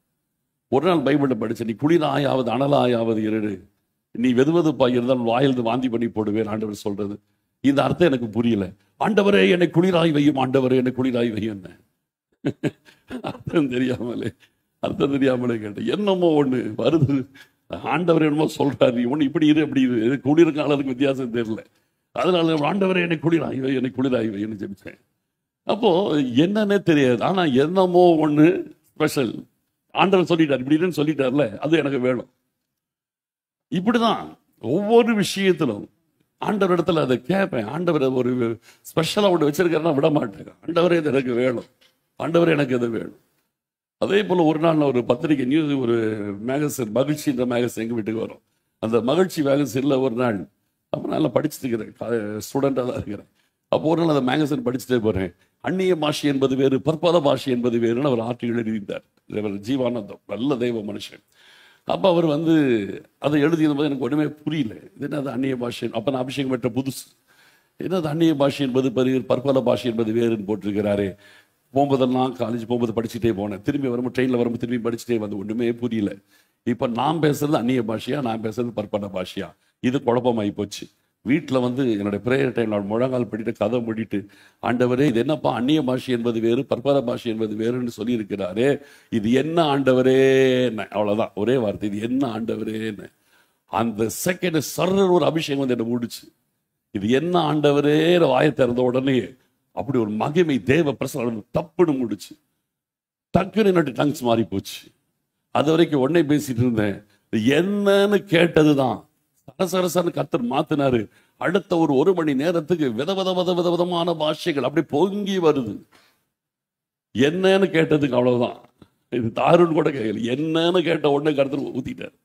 ஒரு நாள் பைபிளில் படிச்சேன், நீ குளிராயாவது அனலாயாவது இரு, நீ வெதுவெதுப்பாய் இருந்தால் வாயிலிருந்து வாந்தி பண்ணி போடுவேன் ஆண்டவர் சொல்றது. இந்த அர்த்தம் எனக்கு புரியல. ஆண்டவரே என்னை குளிராய் வையும், ஆண்டவரே என்னை குளிராய் வையும். அர்த்தம் தெரியாமலே கேட்டேன். என்னமோ ஒண்ணு வருது, ஆண்டவர் என்னமோ சொல்றாரு, ஒண்ணு இப்படி இரு அப்படி இரு. குளிர் காலத்துக்கு வித்தியாசம் தெரியல. அதனால ஆண்டவரே என்னை குளிராய் வை, என்னை குளிராய் வைன்னு ஜெபிச்சேன். அப்போ என்னன்னே தெரியாது, ஆனா என்னமோ ஒண்ணு ஸ்பெஷல் ஆண்டவர் சொல்லிட்டார், இப்படின்னு சொல்லிட்டார்ல, அது எனக்கு வேணும். இப்படிதான் ஒவ்வொரு விஷயத்திலும் ஆண்டவர் இடத்துல அதை கேட்பேன். ஆண்டவர் ஒரு ஸ்பெஷலா ஒன்று வச்சிருக்காருன்னா விட மாட்டேன். ஆண்டவரே இது எனக்கு வேணும், ஆண்டவரே எனக்கு இது வேணும். அதே போல ஒரு நாள் நான் ஒரு பத்திரிகை நியூஸ், ஒரு மேகசின், மகிழ்ச்சின்ற மேகசின் எங்க வீட்டுக்கு வரும். அந்த மகிழ்ச்சி மேகசின்ல ஒரு நாள், அப்போ நல்லா படிச்சுட்டு இருக்கிறேன், ஸ்டூடெண்டாக தான் இருக்கிறேன். அப்போ ஒரு நாள் அந்த மேகசின் படிச்சுட்டே போறேன். அந்நிய பாஷை என்பது வேறு, பற்பல பாஷை என்பது வேறுன்னு அவர் ஆர்டிகள் எழுதியிருந்தார். ஜீவானந்தம், நல்ல தெய்வ மனுஷன். அப்போ அவர் அதை எழுதியது போது எனக்கு ஒன்றுமே புரியல. இது என்னது அந்நிய பாஷை? அப்போ நான் அபிஷேகம் பெற்ற புதுசு, என்னது அந்நிய பாஷை என்பது பற்பல பாஷை என்பது வேறுன்னு போட்டிருக்கிறாரு. போகும்போதெல்லாம் காலேஜ் போகும்போது படிச்சுட்டே போனேன், திரும்பி வரும்போது ட்ரெயினில் வரும்போது திரும்பி படிச்சுட்டே ஒன்றுமே புரியல. இப்போ நான் பேசுறது அந்நிய பாஷையா, நான் பேசுறது பற்பல பாஷையா, இது குழப்பமாகி போச்சு. வீட்டில் என்னுடைய பிரேயர் டைம் நான் முழங்கால் படிட்டு கதை முடிட்டு, ஆண்டவரே இது என்னப்பா அந்நிய பாஷை என்பது வேறு, பற்பல பாஷை என்பது வேறுன்னு சொல்லி இருக்கிறாரு, இது என்ன ஆண்டவரேன்னு. அவ்வளோதான், ஒரே வார்த்தை, இது என்ன ஆண்டவரேன்னு. அந்த செகண்ட் சர்வர் ஒரு அபிஷேகம் என்ன மூடிச்சு. இது என்ன ஆண்டவரே வாயை திறந்த உடனே அப்படி ஒரு மகிமை, தேவ பிரசனம் தப்புன்னு முடிச்சு. டக்குன்னு என்னோட டங்ஸ் மாறி போச்சு. அது வரைக்கும் உடனே பேசிட்டு இருந்தேன், என்னன்னு கேட்டதுதான் சரசரசன்னு கர்த்தர் மாத்தினாரு. அடுத்த ஒரு மணி நேரத்துக்கு விதவிதமான பாஷைகள் அப்படி பொங்கி வருது. என்னன்னு கேட்டதுக்கு அவ்வளவுதான், இது தாருன்னு கூட கேட்கல, என்னன்னு கேட்ட உடனே கர்த்தர் ஊத்திட்டார்.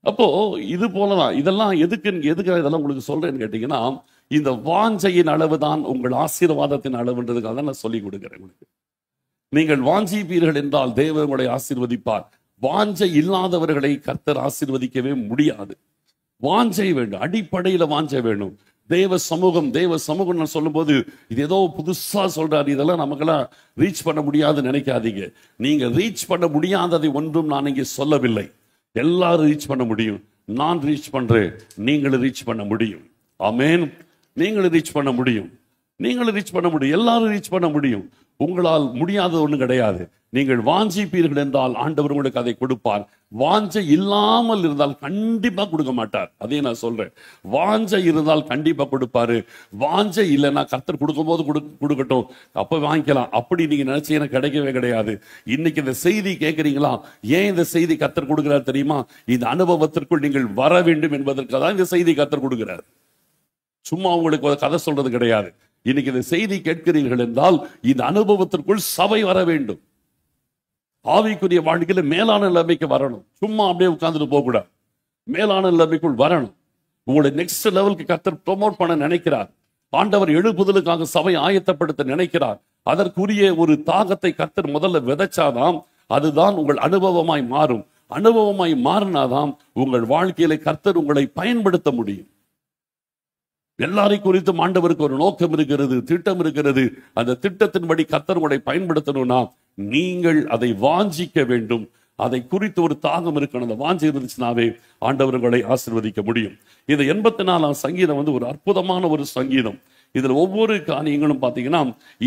அப்போ இது போலதான் இதெல்லாம் எதுக்கு இதெல்லாம் உங்களுக்கு சொல்றேன்னு கேட்டீங்கன்னா, இந்த வாஞ்சையின் அளவு தான் உங்கள் ஆசீர்வாதத்தின் அளவுன்றதுக்காக தான் நான் சொல்லிக் கொடுக்கிறேன் உங்களுக்கு. நீங்கள் வாஞ்சிப்பீர்கள் என்றால் தேவன் உங்களை ஆசீர்வதிப்பார். வாஞ்சை இல்லாதவர்களை கர்த்தர் ஆசீர்வதிக்கவே முடியாது. வாஞ்சை வேண்டும், அடிப்படையில வாஞ்சை வேணும். தேவ சமூகம் நான் சொல்லும் போது இது ஏதோ புதுசா சொல்றாரு, இதெல்லாம் நமக்கெல்லாம் ரீச் பண்ண முடியாதுன்னு நினைக்காதீங்க. நீங்க ரீச் பண்ண முடியாததை ஒன்றும் நான் இங்கே சொல்லவில்லை. எல்லாரும் ரீச் பண்ண முடியும். நான் ரீச் பண்றேன், நீங்களும் ரீச் பண்ண முடியும். ஆமென். நீங்களும் ரீச் பண்ண முடியும், எல்லாரும் ரீச் பண்ண முடியும். உங்களால் முடியாதது ஒண்ணு கிடையாது. நீங்கள் வாஞ்சிப்பீர்கள் என்றால் ஆண்டவர் உங்களுக்கு அதை கொடுப்பார். வாஞ்சை இல்லாமல் இருந்தால் கண்டிப்பா கொடுக்க மாட்டார். அதே நான் சொல்றேன், வாஞ்சை இருந்தால் கண்டிப்பா கொடுப்பாரு. வாஞ்சை இல்லைன்னா கர்த்தர் கொடுக்கும் போது கொடுக்கட்டும், அப்ப வாங்கிக்கலாம், அப்படி நீங்க நினைச்சீங்கன்னா கிடைக்கவே கிடையாது. இன்னைக்கு இந்த செய்தி கேட்கிறீங்களா? ஏன் இந்த செய்தி கர்த்தர் கொடுக்கிறார் தெரியுமா? இந்த அனுபவத்திற்குள் நீங்கள் வர வேண்டும் என்பதற்காக தான் இந்த செய்தி கர்த்தர் கொடுக்கிறார். சும்மா உங்களுக்கு ஒரு கதை சொல்றது கிடையாது. இன்னைக்கு இந்த செய்தி கேட்கிறீர்கள் என்றால் இந்த அனுபவத்திற்குள் சபை வர வேண்டும். ஆவிக்குரிய வாழ்க்கையில மேலான நிலைமைக்கு வரணும். சும்மா அப்படியே உட்கார்ந்துட்டு போக கூடாது, மேலான நிலைமைக்குள் வரணும். உங்களுடைய நெக்ஸ்ட் லெவலுக்கு கர்த்தர் ப்ரொமோட் பண்ண நினைக்கிறார். ஆண்டவர் எழுப்புதலுக்காக சபை ஆயத்தப்படுத்த நினைக்கிறார். அதற்குரிய ஒரு தாகத்தை கர்த்தர் முதல்ல விதைச்சாதான் அதுதான் உங்கள் அனுபவமாய் மாறும். அனுபவமாய் மாறினாதான் உங்கள் வாழ்க்கையில கர்த்தர் உங்களை பயன்படுத்த முடியும். எல்லாரையும் குறித்தும் ஆண்டவருக்கு ஒரு நோக்கம் இருக்கிறது, திட்டம் இருக்கிறது. அந்த திட்டத்தின்படி கர்த்தர் உங்களை பயன்படுத்தணும்னா நீங்கள் அதை வாஞ்சிக்க வேண்டும். அதை குறித்து ஒரு தாகம் இருக்கணும். அந்த வாஞ்சி இருந்துச்சுனாவே ஆண்டவர்களை ஆசீர்வதிக்க முடியும். இந்த 84ஆம் சங்கீதம் ஒரு அற்புதமான ஒரு சங்கீதம். இதுல ஒவ்வொரு காரியங்களும் பார்த்தீங்கன்னா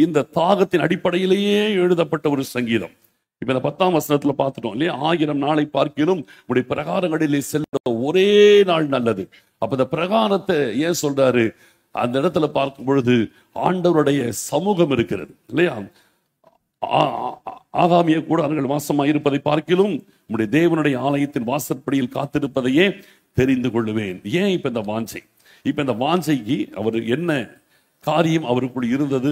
இந்த தாகத்தின் அடிப்படையிலேயே எழுதப்பட்ட ஒரு சங்கீதம். இப்ப இந்த 10ஆம் வசனத்துல பார்த்துட்டோம் இல்லையா, 1000 நாளை பார்க்கிலும் உடைய பிரகாரங்களிலே செல்ல ஒரே நாள் நல்லது. அப்ப இந்த பிரகாரத்தை ஏன் சொல்றாரு? அந்த இடத்துல பார்க்கும் பொழுது ஆண்டவருடைய சமூகம் இருக்கிறது இல்லையா. ஆகாமிய கூடாரங்கள் வாசமாய் இருப்பதை பார்க்கிலும் உடைய தேவனுடைய ஆலயத்தின் வாசற்படியில் காத்திருப்பதையே தெரிந்து கொள்ளுவேன். ஏன் இப்ப இந்த வாஞ்சை? இப்ப இந்த வாஞ்சைக்கு அவர் என்ன காரியம் அவருக்குள் இருந்தது,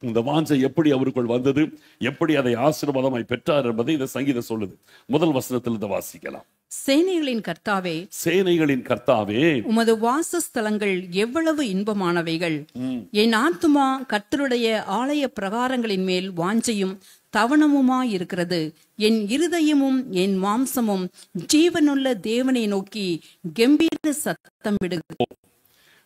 இந்த வாஞ்சை எப்படி அவருக்குள் வந்தது, எப்படி அதை ஆசீர்வாதமாய் பெற்றார் என்பதை இந்த சங்கீதம் சொல்லுது. முதல் வசனத்தில் இதை வாசிக்கலாம். சேனைகளின் கர்த்தாவே, சேனைகளின் கர்த்தாவே, உமது வாசஸ்தலங்கள் எவ்வளவு இன்பமானவைகள். என் ஆத்துமா கர்த்தருடைய ஆலய பிரகாரங்களின் மேல் வாஞ்சையும் தவணமுமாயிருக்கிறது. என் இருதயமும் என் மாம்சமும் ஜீவனுள்ள தேவனை நோக்கி கம்பீர சத்தம் விடுகிறது.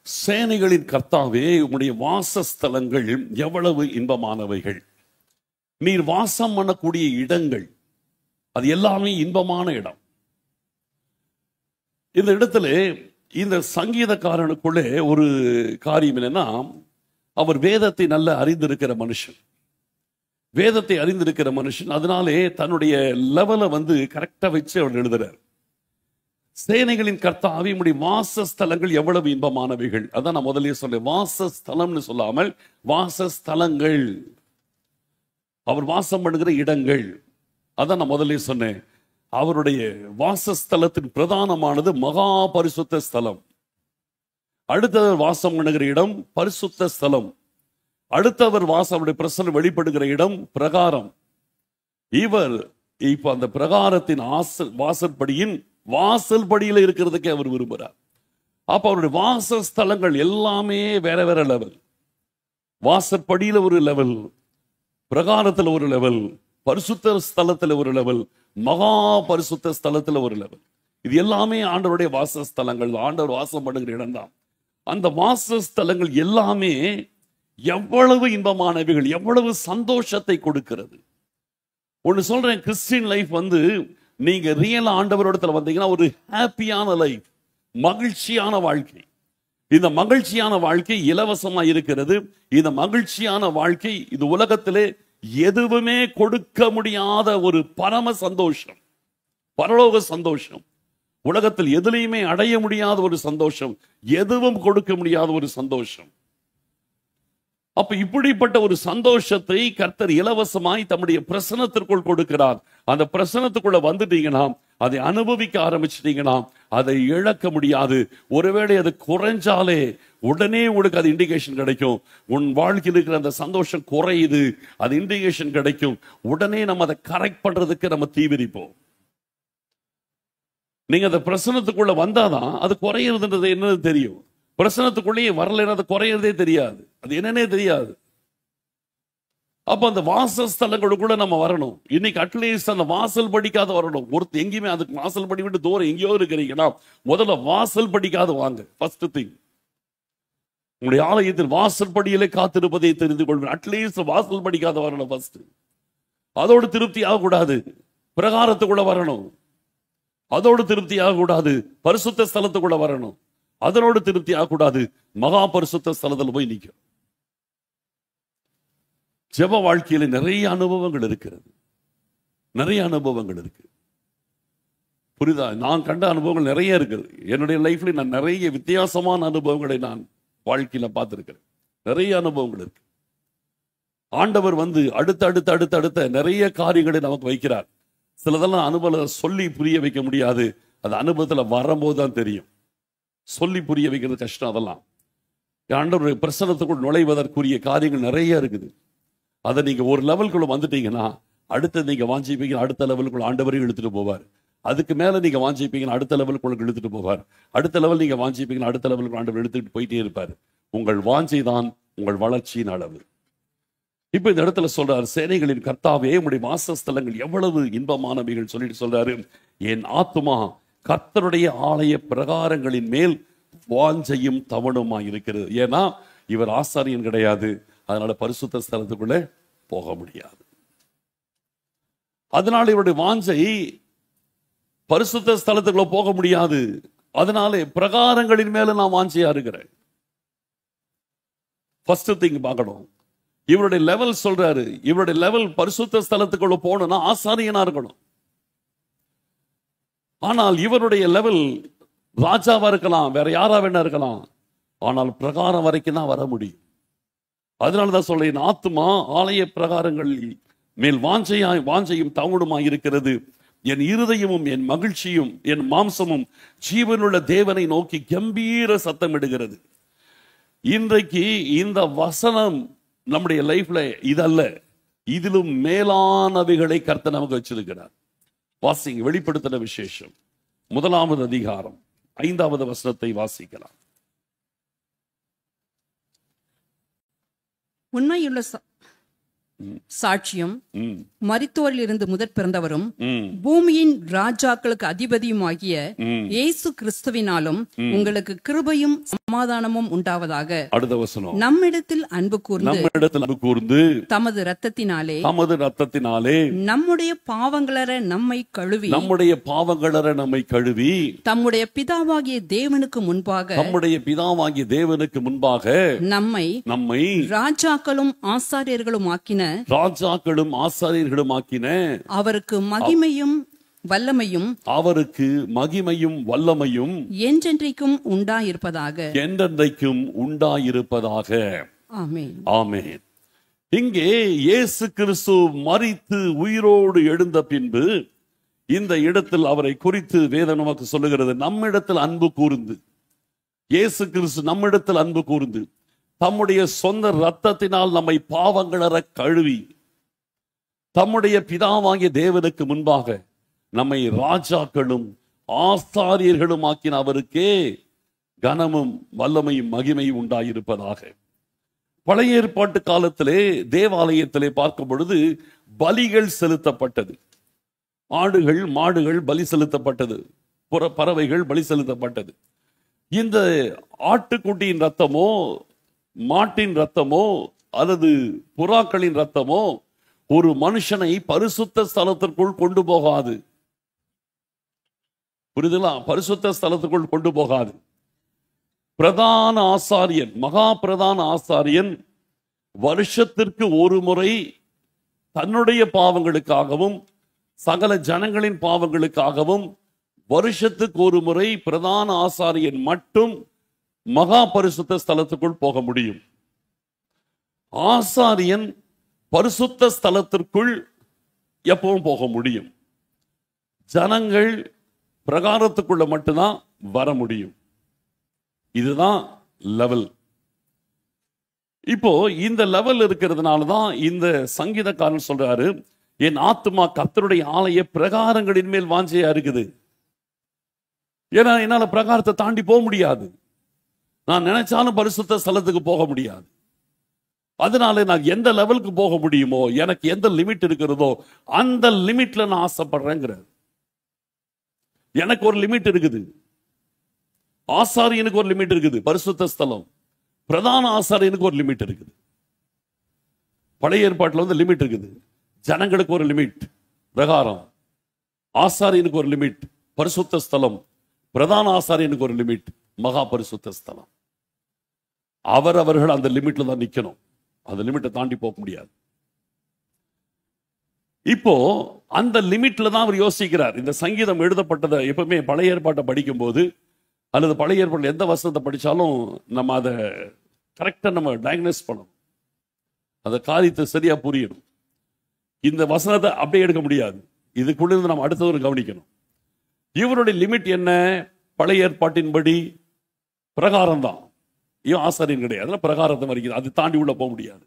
சேனைகளின் கர்த்தாவே, உம்முடைய வாசஸ்தலங்கள் எவ்வளவு இன்பமானவைகள். நீர் வாசம் பண்ணக்கூடிய இடங்கள் அது எல்லாமே இன்பமான இடம். இந்த இடத்துல இந்த சங்கீதக்காரனுக்குள்ளே ஒரு காரியம் என்னன்னா, அவர் வேதத்தை நல்ல அறிந்திருக்கிற மனுஷன். வேதத்தை அறிந்திருக்கிற மனுஷன், அதனாலே தன்னுடைய லெவலை கரெக்டா வச்சு அவர் எழுதுறார். சேனைகளின் கர்த்தாவே, உம்முடைய வாசஸ்தலங்கள் எவ்வளவு இன்பமானவைகள். அதான் நான் முதலே சொல்றேன், வாசஸ்தலம்னு சொல்லாமல் வாசஸ்தலங்கள், அவர் வாசம் பண்ணுகிற இடங்கள். அதான் நான் முதலே சொன்னேன், அவருடைய வாசஸ்தலத்தின் பிரதானமானது மகா பரிசுத்த ஸ்தலம். அடுத்தவர் வாசம் பண்ணுகிற இடம் பரிசுத்த ஸ்தலம். அடுத்தவர் வாசமுடைய பிரசன்னம் வெளிப்படுகிற இடம் பிரகாரம். இவர் இப்ப அந்த பிரகாரத்தின் வாசற்படியின் வாசல் படியில இருக்கிறதுக்கே அவர் விரும்புகிறார். அப்ப அவருடைய வாசஸ்தலங்கள் எல்லாமே வேற வேற லெவல். வாசற்படியில ஒரு லெவல், பிரகாரத்துல ஒரு லெவல், பரிசுத்த ஸ்தலத்துல ஒரு லெவல், மகா பரிசுத்த ஸ்தலத்துல ஒரு லெவல். இது எல்லாமே ஆண்டவருடைய வாசஸ்தலங்கள். ஆண்டவர் வாசம் பண்ணுகிற இடம் தான். அந்த வாசஸ்தலங்கள் எல்லாமே எவ்வளவு இன்பமானவைகள், எவ்வளவு சந்தோஷத்தை கொடுக்கிறது. ஒன்னு சொல்றேன், கிறிஸ்டியன் லைஃப் நீங்க ரியல் ஆண்டவரோடத்துல வந்தீங்கன்னா ஒரு ஹாப்பியான லைஃப், மகிழ்ச்சியான வாழ்க்கை. இந்த மகிழ்ச்சியான வாழ்க்கை இலவசமா இருக்கிறது. இந்த மகிழ்ச்சியான வாழ்க்கை இது உலகத்திலே எதுவுமே கொடுக்க முடியாத ஒரு பரம சந்தோஷம், பரலோக சந்தோஷம். உலகத்தில் எதுலையுமே அடைய முடியாத ஒரு சந்தோஷம், எதுவும் கொடுக்க முடியாத ஒரு சந்தோஷம். அப்ப இப்படிப்பட்ட ஒரு சந்தோஷத்தை கர்த்தர் இலவசமாய் தம்முடைய பிரசனத்திற்குள் கொடுக்கிறார். அந்த பிரசனத்துக்குள்ள வந்துட்டீங்கன்னா, அதை அனுபவிக்க ஆரம்பிச்சிட்டீங்கன்னா அதை இழக்க முடியாது. ஒருவேளை அது குறைஞ்சாலே உடனே உங்களுக்கு அது இண்டிகேஷன் கிடைக்கும். உன் வாழ்க்கையில் இருக்கிற அந்த சந்தோஷம் குறையுது, அது இண்டிகேஷன் கிடைக்கும். உடனே நம்ம அதை கரெக்ட் பண்றதுக்கு நம்ம தீவிரிப்போம். நீங்க அந்த பிரசனத்துக்குள்ள வந்தாதான் அது குறையிறதுன்றது என்னது தெரியும். பிரசனத்துக்குள்ளேயே வரலைன்னா அது குறையிறதே தெரியாது, அது என்னன்னே தெரியாது. அப்ப அந்த வாசஸ்தலங்களுக்குள்ள நம்ம வரணும். இன்னைக்கு அட்லீஸ்ட் அந்த வாசல் படிக்காத வரணும். ஒருத்தர் எங்கேயுமே அதுக்கு வாசல் படி விட்டு தூரம் எங்கேயோ இருக்கிறீங்கன்னா முதல்ல வாசல் படிக்காத வாங்க. ஃபர்ஸ்ட் திங், உங்களுடைய ஆலயத்தில் வாசல் படியிலே காத்திருப்பதை தெரிந்து கொள்வேன். அட்லீஸ்ட் வாசல் படிக்காத வரணும் ஃபர்ஸ்ட். அதோடு திருப்தி ஆகக்கூடாது, பிரகாரத்துக்குள்ள வரணும். அதோடு திருப்தி ஆகக்கூடாது, பரிசுத்த ஸ்தலத்துக்குள்ள வரணும். அதனோடு திருப்தி ஆகக்கூடாது, மகா பரிசுத்த ஸ்தலத்தில் போய் நிற்கும். ஜெப வாழ்க்கையில நிறைய அனுபவங்கள் இருக்கிறது, நிறைய அனுபவங்கள் இருக்கு. புரியுதா? நான் கண்ட அனுபவங்கள் நிறைய இருக்குது. என்னுடைய லைஃப்ல நான் நிறைய வித்தியாசமான அனுபவங்களை நான் வாழ்க்கையில பார்த்திருக்கிறேன். நிறைய அனுபவங்கள் இருக்கு. ஆண்டவர் அடுத்த நிறைய காரியங்களை நமக்கு வைக்கிறார். சிலதெல்லாம் அனுபவம் சொல்லி புரிய வைக்க முடியாது, அது அனுபவத்துல வரும்போது தான் தெரியும். சொல்லி புரிய வைக்கிறது கஷ்டம். அதெல்லாம் ஆண்டவருடைய பிரசன்னத்துக்குள் நுழைவதற்குரிய காரியங்கள் நிறைய இருக்குது. அதை நீங்க ஒரு லெவலுக்குள்ள வந்துட்டீங்கன்னா அடுத்து நீங்க வாஞ்சிப்பீங்க, அடுத்த லெவலுக்குள்ள ஆண்டவரையும் இழுத்துட்டு போவார். அதுக்கு மேல நீங்க வாஞ்சிப்பீங்கன்னா அடுத்த லெவலுக்குள்ள இழுத்துட்டு போவார். அடுத்த லெவல் நீங்க வாஞ்சிப்பீங்கன்னா அடுத்த லெவலுக்கு ஆண்டவர் இழுத்துட்டு போயிட்டே இருப்பார். உங்கள் வாஞ்சை தான் உங்கள் வளர்ச்சியின் அளவு. இப்ப இந்த இடத்துல சொல்றாரு, சேனைகளின் கர்த்தாவே, உம்முடைய வாசஸ்தலங்கள் எவ்வளவு இன்பமானவைகள் சொல்லிட்டு சொல்றாரு, என் ஆத்துமா கர்த்தருடைய ஆலய பிரகாரங்களின் மேல் வாஞ்சையும் தவணுமா இருக்கிறது. ஏன்னா இவர் ஆசாரியன் கிடையாது, அதனால பரிசுத்த ஸ்தலத்துக்குள்ளே போக முடியாது. அதனால இவருடைய வாஞ்சை பரிசுத்த ஸ்தலத்துக்குள்ள போக முடியாது. அதனாலே பிரகாரங்களின் மேல நான் வாஞ்சையா இருக்கிறேன். ஃபர்ஸ்ட் திங் பார்க்கணும், இவருடைய லெவல் சொல்றாரு. இவருடைய லெவல் பரிசுத்த ஸ்தலத்துக்குள்ள போகணும்னா ஆசாரியனா இருக்கணும். ஆனால் இவருடைய லெவல் ராஜாவா இருக்கலாம், வேற யாரா வேணா இருக்கலாம், ஆனால் பிரகாரம் வரைக்கும் தான் வர முடியும். அதனாலதான் சொல்றேன், ஆத்துமா ஆலய பிரகாரங்கள் மேல் வாஞ்சையும் தவணுமாய் இருக்கிறது. என் இருதயமும் என் மகிழ்ச்சியும் என் மாம்சமும் ஜீவனுள்ள தேவனை நோக்கி கம்பீர சத்தம் இடுகிறது. இன்றைக்கு இந்த வசனம் நம்முடைய லைஃப்ல இதல்ல, இதிலும் மேலானவைகளை கர்த்தர் நமக்கு வச்சிருக்கிறார். வாசிங்க, வெளிப்படுத்தின விசேஷம் 1 அதிகாரம் 5வது வசனத்தை வாசிக்கலாம். உண்மையுள்ள சாட்சியம், மரித்தோரில் இருந்து முதற் பிறந்தவரும் பூமியின் ராஜாக்களுக்கு அதிபதியுமாகிய இயேசு கிறிஸ்துவினாலும் உங்களுக்கு கிருபையும் சமாதானமும் உண்டாவதாக. அடுத்த வசனம், நம்மிடத்தில் அன்பு கூர்ந்து தமது இரத்தத்தினாலே நம்முடைய பாவங்களற நம்மை கழுவி தம்முடைய பிதாவாகிய தேவனுக்கு முன்பாக நம்மை ராஜாக்களும் ஆசாரியர்களும் ஆக்கின அவருக்கு மகிமையும் வல்லமையும் என்றென்றைக்கும் உண்டாயிருப்பதாக. ஆமென், ஆமென். இங்கே இயேசு கிறிஸ்து மரித்து உயிரோடு எழுந்த பின்பு இந்த இடத்தில் அவரை குறித்து வேதம் நமக்கு சொல்லுகிறது. நம்மிடத்தில் அன்பு கூர்ந்து, இயேசு கிறிஸ்து நம்மிடத்தில் அன்பு கூர்ந்து தம்முடைய சொந்த இரத்தத்தினால் நம்மை பாவங்களற கழுவி தம்முடைய பிதாவாகிய தேவனுக்கு முன்பாக நம்மை ராஜாக்களும் ஆசாரியர்களும் ஆக்கின அவருக்கே கனமும் வல்லமையும் மகிமையும் உண்டாயிருப்பதாக. பழைய ஏற்பாட்டு காலத்திலே தேவாலயத்திலே பார்க்கும் பொழுது பலிகள் செலுத்தப்பட்டது. ஆடுகள் மாடுகள் பலி செலுத்தப்பட்டது, பறவைகள் பலி செலுத்தப்பட்டது. இந்த ஆட்டுக்குட்டியின் ரத்தமோ மாட்டின் ரத்தமோ அல்லது புறாக்களின் ரத்தமோ ஒரு மனுஷனை பரிசுத்த ஸ்தலத்திற்குள் கொண்டு போகாது. புரியுதுங்களா? பரிசுத்த ஸ்தலத்துக்குள் கொண்டு போகாது. பிரதான ஆசாரியன், மகா பிரதான ஆசாரியன் வருஷத்திற்கு ஒரு முறை தன்னுடைய பாவங்களுக்காகவும் சகல ஜனங்களின் பாவங்களுக்காகவும் வருஷத்துக்கு ஒரு முறை பிரதான ஆசாரியன் மட்டும் மகா பரிசுத்த ஸ்தலத்துக்குள் போக முடியும். ஆசாரியன் பரிசுத்த ஸ்தலத்திற்குள் எப்பவும் போக முடியும். ஜனங்கள் பிரகாரத்துக்குள்ள மட்டும்தான் வர முடியும். இதுதான் லெவல். இப்போ இந்த லெவல் இருக்கிறதுனால தான் இந்த சங்கீதக்காரன் சொல்றாரு, என் ஆத்துமா கர்த்தருடைய ஆலய பிரகாரங்களின் மேல் வாஞ்சையா இருக்குது. ஏன்னா என்னால பிரகாரத்தை தாண்டி போக முடியாது. நான் நினைச்சாலும் பரிசுத்த ஸ்தலத்துக்கு போக முடியாது. அதனால நான் எந்த லெவலுக்கு போக முடியுமோ, எனக்கு எந்த லிமிட் இருக்கிறதோ அந்த லிமிட்ல நான் ஆசைப்படுறேங்கிறது. எனக்கு ஒரு லிமிட் இருக்குது, ஆசாரியனுக்கு ஒரு லிமிட் இருக்குது, பரிசுத்த ஸ்தலம் பிரதான ஆசாரியனுக்கு ஒரு லிமிட் இருக்குது. பழைய ஏற்பாட்டில் வந்து லிமிட் இருக்குது. ஜனங்களுக்கு ஒரு லிமிட் பிரகாரம், ஆசாரியனுக்கு ஒரு லிமிட் பரிசுத்த ஸ்தலம், பிரதான ஆசாரியனுக்கு ஒரு லிமிட் மகா பரிசுத்த ஸ்தலம். அவர்கள் அந்த லிமிட்ல தான் நிக்கணும். அந்த லிமிட்டை தாண்டி போக முடியாது. இப்போ அந்த லிமிட்ல தான் அவர் யோசிக்கிறார். இந்த சங்கீதம் எழுதப்பட்டதை எப்பவுமே பழைய ஏற்பாட்டை படிக்கும் போது அல்லது பழைய ஏற்பாட்டில் எந்த வசனத்தை படிச்சாலும் நம்ம அதை கரெக்டா நம்ம டயக்னோஸ் பண்ணணும். அந்த காரியத்தை சரியா புரியணும். இந்த வசனத்தை அப்படியே எடுக்க முடியாது. இதுக்குள்ள இருந்து நம்ம அடுத்தவரை கவனிக்கணும். இவருடைய லிமிட் என்ன? பழைய ஏற்பாட்டின்படி பிரகாரம் தான். இவன் ஆசாரியன் கிடையாது, பிரகாரத்தை வரைக்கும் அது தாண்டி உள்ள போக முடியாது.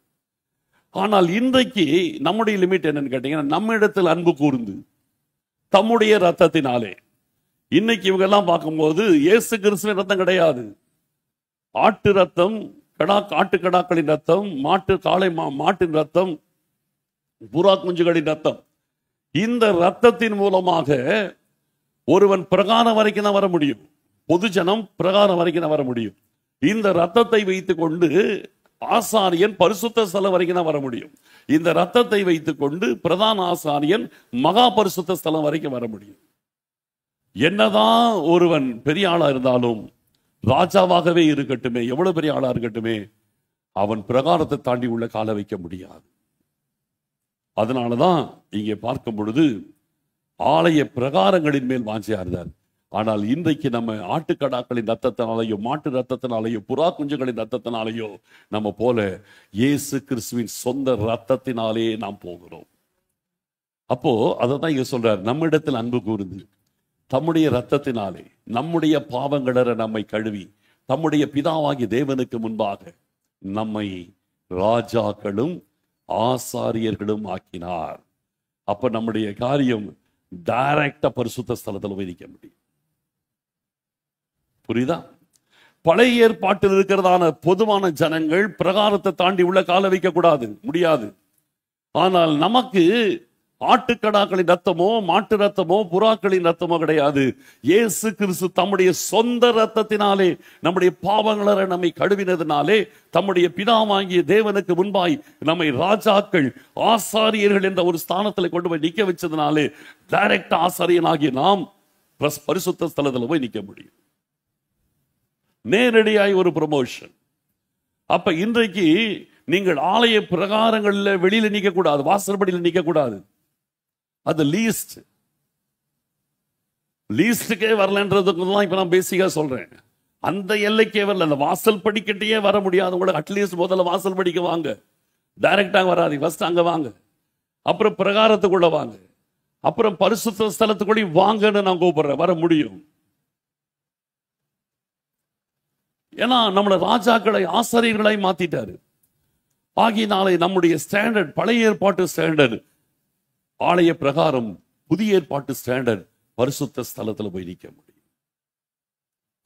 ஆனால் இன்றைக்கு நம்முடைய லிமிட் என்னன்னு கேட்டீங்கன்னா, நம்ம இடத்தில் அன்பு கூர்ந்து தம்முடைய ரத்தத்தினாலே. இன்னைக்கு இவங்க எல்லாம் பார்க்கும்போது இயேசு கிறிஸ்துவின் ரத்தம் கிடையாது. ஆட்டு ரத்தம், ஆட்டுக்கடாக்களின் ரத்தம், மாட்டின் ரத்தம், புறா குஞ்சுகளின் ரத்தம். இந்த ரத்தத்தின் மூலமாக ஒருவன் பிரகாரம் வரைக்கும் தான் வர முடியும். பொதுஜனம் பிரகாரம் வரைக்கும் தான் வர முடியும். இந்த ரத்தத்தை வைத்துக் கொண்டு ஆசாரியன் பரிசுத்த ஸ்தலம் வரைக்கும் தான் வர முடியும். இந்த ரத்தத்தை வைத்துக் கொண்டு பிரதான ஆசாரியன் மகா பரிசுத்த ஸ்தலம் வரைக்கும் வர முடியும். என்னதான் ஒருவன் பெரிய ஆளா இருந்தாலும், ராஜாவாகவே இருக்கட்டுமே, எவ்வளவு பெரிய ஆளா இருக்கட்டுமே, அவன் பிரகாரத்தை தாண்டி உள்ள கால வைக்க முடியாது. அதனாலதான் இங்கே பார்க்கும் பொழுது ஆலய பிரகாரங்களின் மேல் வாஞ்சையா இருந்தார். ஆனால் இன்றைக்கு நம்ம ஆட்டுக்கடாக்களின் ரத்தத்தினாலேயோ, மாட்டு ரத்தத்தினாலேயோ, புறா குஞ்சுகளின் ரத்தத்தினாலேயோ நம்ம போல இயேசு கிறிஸ்துவின் சொந்த ரத்தத்தினாலே நாம் போகிறோம். அப்போ அதை தான் இங்க சொல்றார், நம்மிடத்தில் அன்பு கூர்ந்து தம்முடைய ரத்தத்தினாலே நம்முடைய பாவங்களற நம்மை கழுவி தம்முடைய பிதாவாகிய தேவனுக்கு முன்பாக நம்மை ராஜாக்களும் ஆசாரியர்களும் ஆக்கினார். அப்ப நம்முடைய காரியம் டைரக்டா பரிசுத்த ஸ்தலத்தில் போய் நிற்க முடியும். புரியுதா? பழைய ஏற்பாட்டில் இருக்கிறதான பொதுவான ஜனங்கள் பிரகாரத்தை தாண்டி உள்ள கால வைக்க கூடாது, முடியாது. ஆனால் நமக்கு ஆட்டுக்கடாக்களின் ரத்தமோ, மாட்டு ரத்தமோ, புறாக்களின் ரத்தமோ கிடையாது. இயேசு கிறிஸ்து தம்முடைய சொந்த ரத்தத்தினாலே நம்முடைய பாவங்களற நம்மை கழுவினதினாலே தம்முடைய பிதாவாகிய தேவனுக்கு முன்பாய் நம்மை ராஜாக்கள் ஆசாரியர்கள் என்ற ஒரு ஸ்தானத்தில் கொண்டு போய் நிற்க வச்சதுனாலே டைரக்ட் ஆசாரியனாகிய நாம் பரிசுத்த ஸ்தலத்தில் போய் நிற்க முடியும். நேரடியாய் ஒரு ப்ரமோஷன். அப்ப இன்றைக்கு நீங்கள் ஆலய பிரகாரங்களில் வெளியில நிற்க கூடாது, வாசற்படியில் நிற்க கூடாது. அது லீஸ்டுக்கே வரலன்றதுக்கு தான் இப்ப நான் பேசிக்கா சொல்றேன். அந்த எல்லைக்கே வரல, அந்த வாசல் படிக்கட்டையே வர முடியாது. கூட அட்லீஸ்ட் முதல்ல வாசல் படிக்க வாங்க, டைரக்டாக வராது. ஃபர்ஸ்ட் அங்க வாங்க, அப்புறம் பிரகாரத்துக்குள்ள வாங்க, அப்புறம் பரிசுத்த ஸ்தலத்துக்குள்ள வாங்கன்னு நான் கூப்பிடுறேன். வர முடியும். ஏன்னா நம்மளை ராஜாக்களை ஆசாரியர்களை மாத்திட்டாரு. ஆகினாலே நம்முடைய ஸ்டாண்டர்ட் பழைய ஏற்பாட்டு ஸ்டாண்டர்ட் ஆலய பிரகாரம், புதிய ஏற்பாட்டு ஸ்டாண்டர்ட் பரிசுத்த ஸ்தலத்தில் போய் நிற்க முடியும்.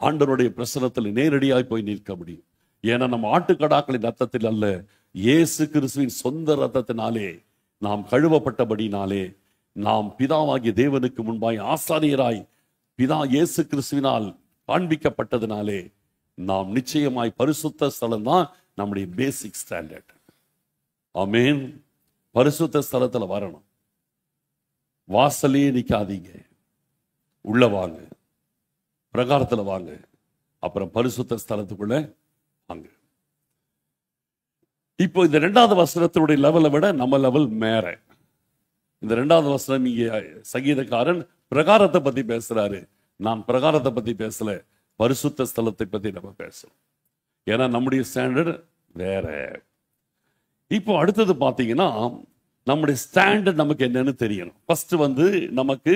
ஆண்டவருடைய பிரசனத்தில் நேரடியாய் போய் நிற்க முடியும். ஏன்னா நம்ம ஆட்டுக்கடாக்களின் ரத்தத்தில் அல்ல, இயேசு கிறிஸ்துவின் சொந்த ரத்தத்தினாலே நாம் கழுவப்பட்டபடினாலே, நாம் பிதாவாகிய தேவனுக்கு முன்பாய் ஆசாரியராய் பிதா இயேசு கிறிஸ்துவினால் காண்பிக்கப்பட்டதினாலே நாம் நிச்சயமாய் பரிசுத்த ஸ்தலம் தான் நம்முடைய பேசிக் ஸ்டாண்டர்ட். ஆமென். பரிசுத்த ஸ்தலத்துல வரணும். வாசலே நிக்காதீங்க, உள்ள வாங்க, பிரகாரத்துல வாங்க, அப்புறம் பரிசுத்த ஸ்தலத்துக்குள்ள வாங்க. இப்போ இந்த 2வது வசனத்தினுடைய லெவலை விட நம்ம லெவல் மேற. இந்த 2வது வசனம் இங்கே சங்கீதக்காரன் பிரகாரத்தை பத்தி பேசுறாரு. நான் பிரகாரத்தை பத்தி பேசல, பரிசுத்த ஸ்தலத்தை பத்தி நம்ம பேசணும். ஏன்னா நம்முடைய ஸ்டாண்டர்ட் வேற. இப்போ அடுத்தது பார்த்தீங்கன்னா நம்முடைய ஸ்டாண்டர்ட் நமக்கு என்னன்னு தெரியணும். ஃபர்ஸ்ட் நமக்கு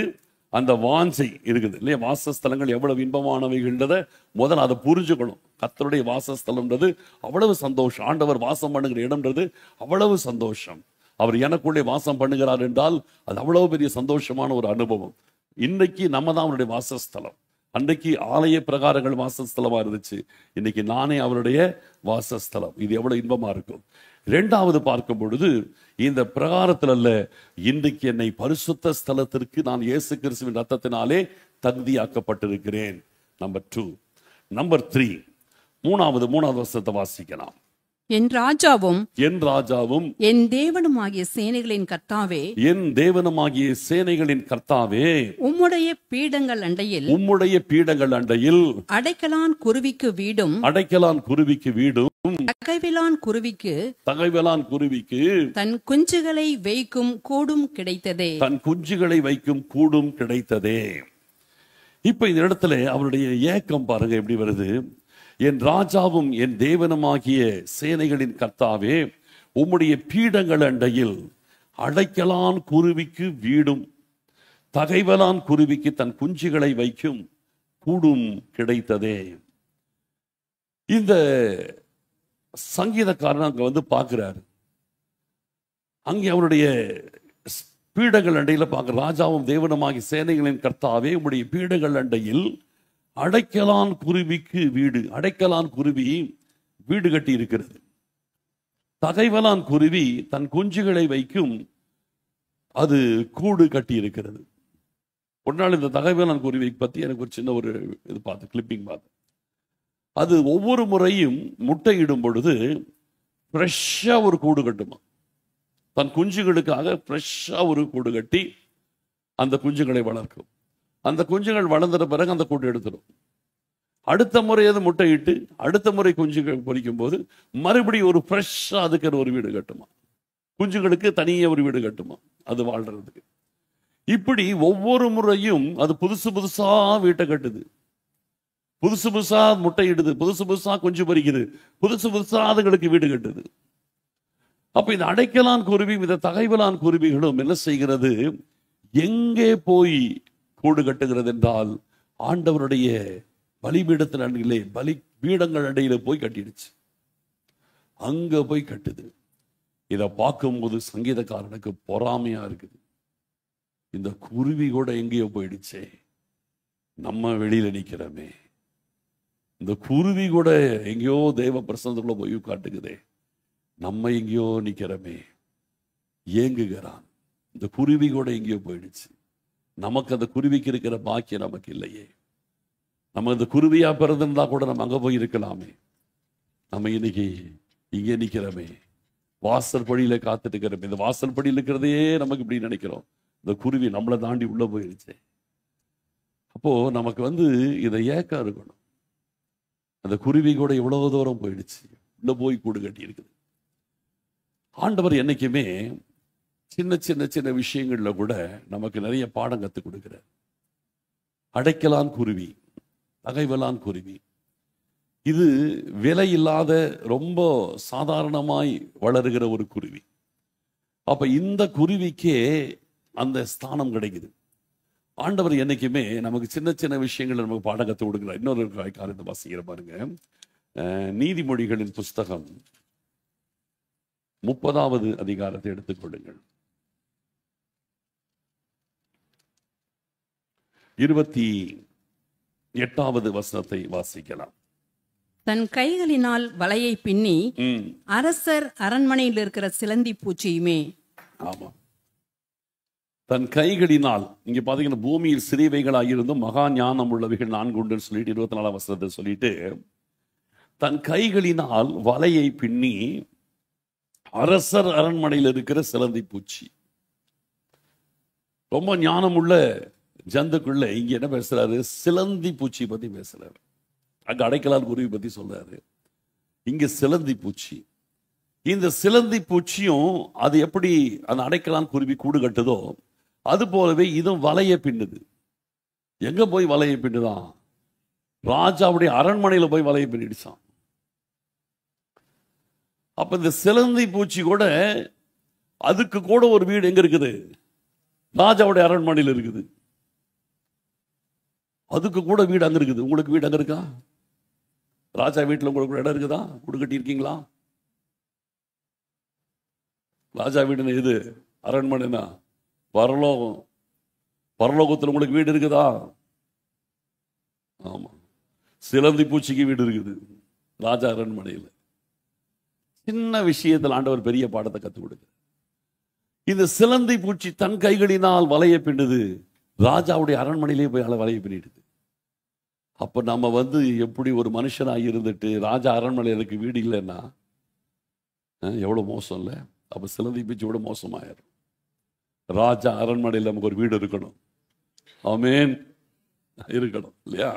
அந்த வாஞ்சை இருக்குது இல்லையா? வாசஸ்தலங்கள் எவ்வளவு இன்பமானவைகள்ன்றதை முதல்ல அதை புரிஞ்சுக்கணும். கர்த்தருடைய வாசஸ்தலம்ன்றது அவ்வளவு சந்தோஷம். ஆண்டவர் வாசம் பண்ணுகிற இடம்ன்றது அவ்வளவு சந்தோஷம். அவர் எனக்குள்ளே வாசம் பண்ணுகிறார் என்றால் அது அவ்வளவு பெரிய சந்தோஷமான ஒரு அனுபவம். இன்னைக்கு நம்ம தான் அவருடைய வாசஸ்தலம். அன்றைக்கு ஆலய பிரகாரங்கள் வாசஸ்தலமா இருந்துச்சு, இன்னைக்கு நானே அவருடைய வாசஸ்தலம். இது எவ்வளவு இன்பமா இருக்கும். 2வது பார்க்கும் பொழுது இந்த பிரகாரத்தில் அல்ல, இன்றைக்கு என்னை பரிசுத்த ஸ்தலத்திற்கு நான் இயேசு கிறிஸ்துவின் ரத்தத்தினாலே தகுதியாக்கப்பட்டிருக்கிறேன். நம்பர் 2. நம்பர் 3, மூணாவது வசனத்தை வாசிக்கலாம். என் ராஜாவும் என் தேவனுமாகிய சேனைகளின் கர்த்தாவே, உம்முடைய பீடங்கள் அண்டையில் அடைக்கலான் குருவிக்கு வீடும் தகைவிலான் குருவிக்கு தன் குஞ்சுகளை வைக்கும் கூடும் கிடைத்ததே. இப்ப இந்த இடத்துல அவருடைய ஏக்கம் பாருங்க எப்படி வருது. என் ராஜாவும் என் தேவனுமாகிய சேனைகளின் கர்த்தாவே, உம்முடைய பீடங்கள் அண்டையில் அடைக்கலான் குருவிக்கு வீடும் தகைவலான் குருவிக்கு தன் குஞ்சுகளை வைக்கும் கூடும் கிடைத்ததே. இந்த சங்கீதக்காரன் அங்க பார்க்கிறாரு. அங்கே அவருடைய பீடங்கள் அண்டையில் பார்க்க, ராஜாவும் தேவனுமாகிய சேனைகளின் கர்த்தாவே, உம்முடைய பீடங்கள் அண்டையில் அடைக்கலான் குருவிக்கு வீடு. அடைக்கலான் குருவி வீடு கட்டி இருக்கிறது. தகைவலான் குருவி தன் குஞ்சுகளை வைக்கும், அது கூடு கட்டி இருக்கிறது. ஒரு நாள் இந்த தகவலான் குருவி பற்றி எனக்கு ஒரு சின்ன ஒரு இது பார்த்தேன், கிளிப்பிங் பார்த்தேன். அது ஒவ்வொரு முறையும் முட்டையிடும் பொழுது ஃப்ரெஷ்ஷாக ஒரு கூடு கட்டுமா. தன் குஞ்சுகளுக்காக ஃப்ரெஷ்ஷாக ஒரு கூடு கட்டி அந்த குஞ்சுகளை வளர்க்கும். அந்த குஞ்சுகள் வளர்ந்த பிறகு அந்த கூட்டு எடுத்துடும். அடுத்த முறை அது முட்டையிட்டு அடுத்த முறை குஞ்சுகள் பொரிக்கும் போது மறுபடியும் ஒரு ஃப்ரெஷ்ஷாக அதுக்கு ஒரு வீடு கட்டுமா. குஞ்சுகளுக்கு தனியாக ஒரு வீடு கட்டுமா அது வாழ்றதுக்கு. இப்படி ஒவ்வொரு முறையும் அது புதுசு புதுசா வீட்டை கட்டுது, புதுசு புதுசா முட்டையிடுது, புதுசு புதுசா குஞ்சு பொரிக்குது, புதுசு புதுசா அதுங்களுக்கு வீடு கட்டுது. அப்ப இந்த அடைக்கலான் குருவி, இந்த தகைவலான் குருவிகளும் என்ன செய்கிறது, எங்கே போய் கூடு கட்டுகிறது என்றால் ஆண்டவருடைய பலிபீடத்தின் அடியிலே, பலி பீடங்கள் அடியில போய் கட்டிடுச்சு. அங்க போய் கட்டுது. இதை பார்க்கும்போது சங்கீதக்காரனுக்கு பொறாமையா இருக்குது. இந்த குருவி கூட எங்கேயோ போயிடுச்சே, நம்ம வெளியில நிக்கிறோமே. இந்த குருவி கூட எங்கேயோ தேவ பிரசன்னத்துக்குள்ள போய் காட்டுக்குதே, நம்ம எங்கேயோ நிக்கிறோமே. ஏங்குகிறான். இந்த குருவி கூட எங்கேயோ போயிடுச்சு, நமக்கு அந்த குருவிக்கு இருக்கிற பாக்கியம் நமக்கு இல்லையே. நம்ம இந்த குருவியா பிறந்திருந்தா கூட நம்ம அங்க போய் இருக்கலாமே. நம்ம இன்னைக்கு இங்கே நிக்கிறோமே, வாசல் படியில காத்துட்டு இருக்கிறோமே. இந்த வாசல் படியில் இருக்கிறதே நமக்கு இப்படி நினைக்கிறோம், இந்த குருவி நம்மளை தாண்டி உள்ள போயிடுச்சு. அப்போ நமக்கு இதை ஏக்கம் இருக்கணும். அந்த குருவி கூட எவ்வளவு தூரம் போயிடுச்சு, உள்ள போய் கூடு கட்டி இருக்குது. ஆண்டவர் என்னைக்குமே சின்ன சின்ன சின்ன விஷயங்கள்ல கூட நமக்கு நிறைய பாடம் கற்றுக் கொடுக்கிறார். அடைக்கலான் குருவி, தகைவலான் குருவி, இது விலை இல்லாத ரொம்ப சாதாரணமாய் வளருகிற ஒரு குருவி. அப்ப இந்த குருவிக்கே அந்த ஸ்தானம் கிடைக்குது. ஆண்டவர் என்னைக்குமே நமக்கு சின்ன சின்ன விஷயங்கள் நமக்கு பாடம் கற்றுக் கொடுக்கிறார். இன்னொரு காரியத்தை வாசிக்கிற பாருங்க. நீதிமொழிகளின் புஸ்தகம் 30வது அதிகாரத்தை எடுத்துக்கொள்ளுங்கள். 28வது வசனத்தை வாசிக்கலாம். தன் கைகளினால் வலையை பின்னி அரசர் அரண்மனையில் இருக்கிற சிலந்தி பூச்சியுமே. ஆமா, தன் கைகளினால். இங்க பாத்தீங்கன்னா பூமியில் சிறியவைகளாக இருந்தும் மகா ஞானம் உள்ளவைகள் 4 உண்டு சொல்லிட்டு 24ஆம் வசனத்தை சொல்லிட்டு, தன் கைகளினால் வலையை பின்னி அரசர் அரண்மனையில் இருக்கிற சிலந்தி பூச்சி. ரொம்ப ஞானம் உள்ள ஜந்துக்குள்ள இங்க என்ன பேசுறாரு, சிலந்தி பூச்சி பத்தி பேசுறாரு. அங்க அடைக்கலான் குருவி பத்தி சொல்றாரு, இங்க சிலந்தி பூச்சி. இந்த சிலந்தி பூச்சியும் அது எப்படி அந்த அடைக்கலான் குருவி கூடு கட்டுதோ அது போலவே இதுவும் வலையை பின்னுது. எங்க போய் வலையை பின்னுதான், ராஜாவுடைய அரண்மனையில போய் வலையை பின்னிடுச்சான். அப்ப இந்த சிலந்தி பூச்சி கூட அதுக்கு கூட ஒரு வீடு எங்க இருக்குது, ராஜாவுடைய அரண்மனையில் இருக்குது. அதுக்கு கூட வீடு அங்க இருக்குது. உங்களுக்கு வீடு அங்க இருக்கா? ராஜா வீட்டுல உங்களுக்கு இடம் இருக்குதா? கூடு கட்டி இருக்கீங்களா? ராஜா வீடுன்னு எது? அரண்மனைனா பரலோகம். பரலோகத்தில் உங்களுக்கு வீடு இருக்குதா? ஆமா, சிலந்தி பூச்சிக்கு வீடு இருக்குது ராஜா அரண்மனையில். சின்ன விஷயத்தில் ஆண்டவர் பெரிய பாடத்தை கற்றுக் கொடுக்க. இந்த சிலந்தி பூச்சி தன் கைகளினால் வலையை பின்னுது, ராஜாவுடைய அரண்மனையிலே போய் வலையை பின்னிடுது. அப்ப நம்ம எப்படி ஒரு மனுஷனாக இருந்துட்டு ராஜா அரண்மனையில் எனக்கு வீடு இல்லைன்னா எவ்வளவு மோசம் இல்லை? அப்ப சிலந்தி பூச்சி விட மோசமாயிரும். ராஜா அரண்மனையில் நமக்கு ஒரு வீடு இருக்கணும். ஆமென், இருக்கணும் இல்லையா?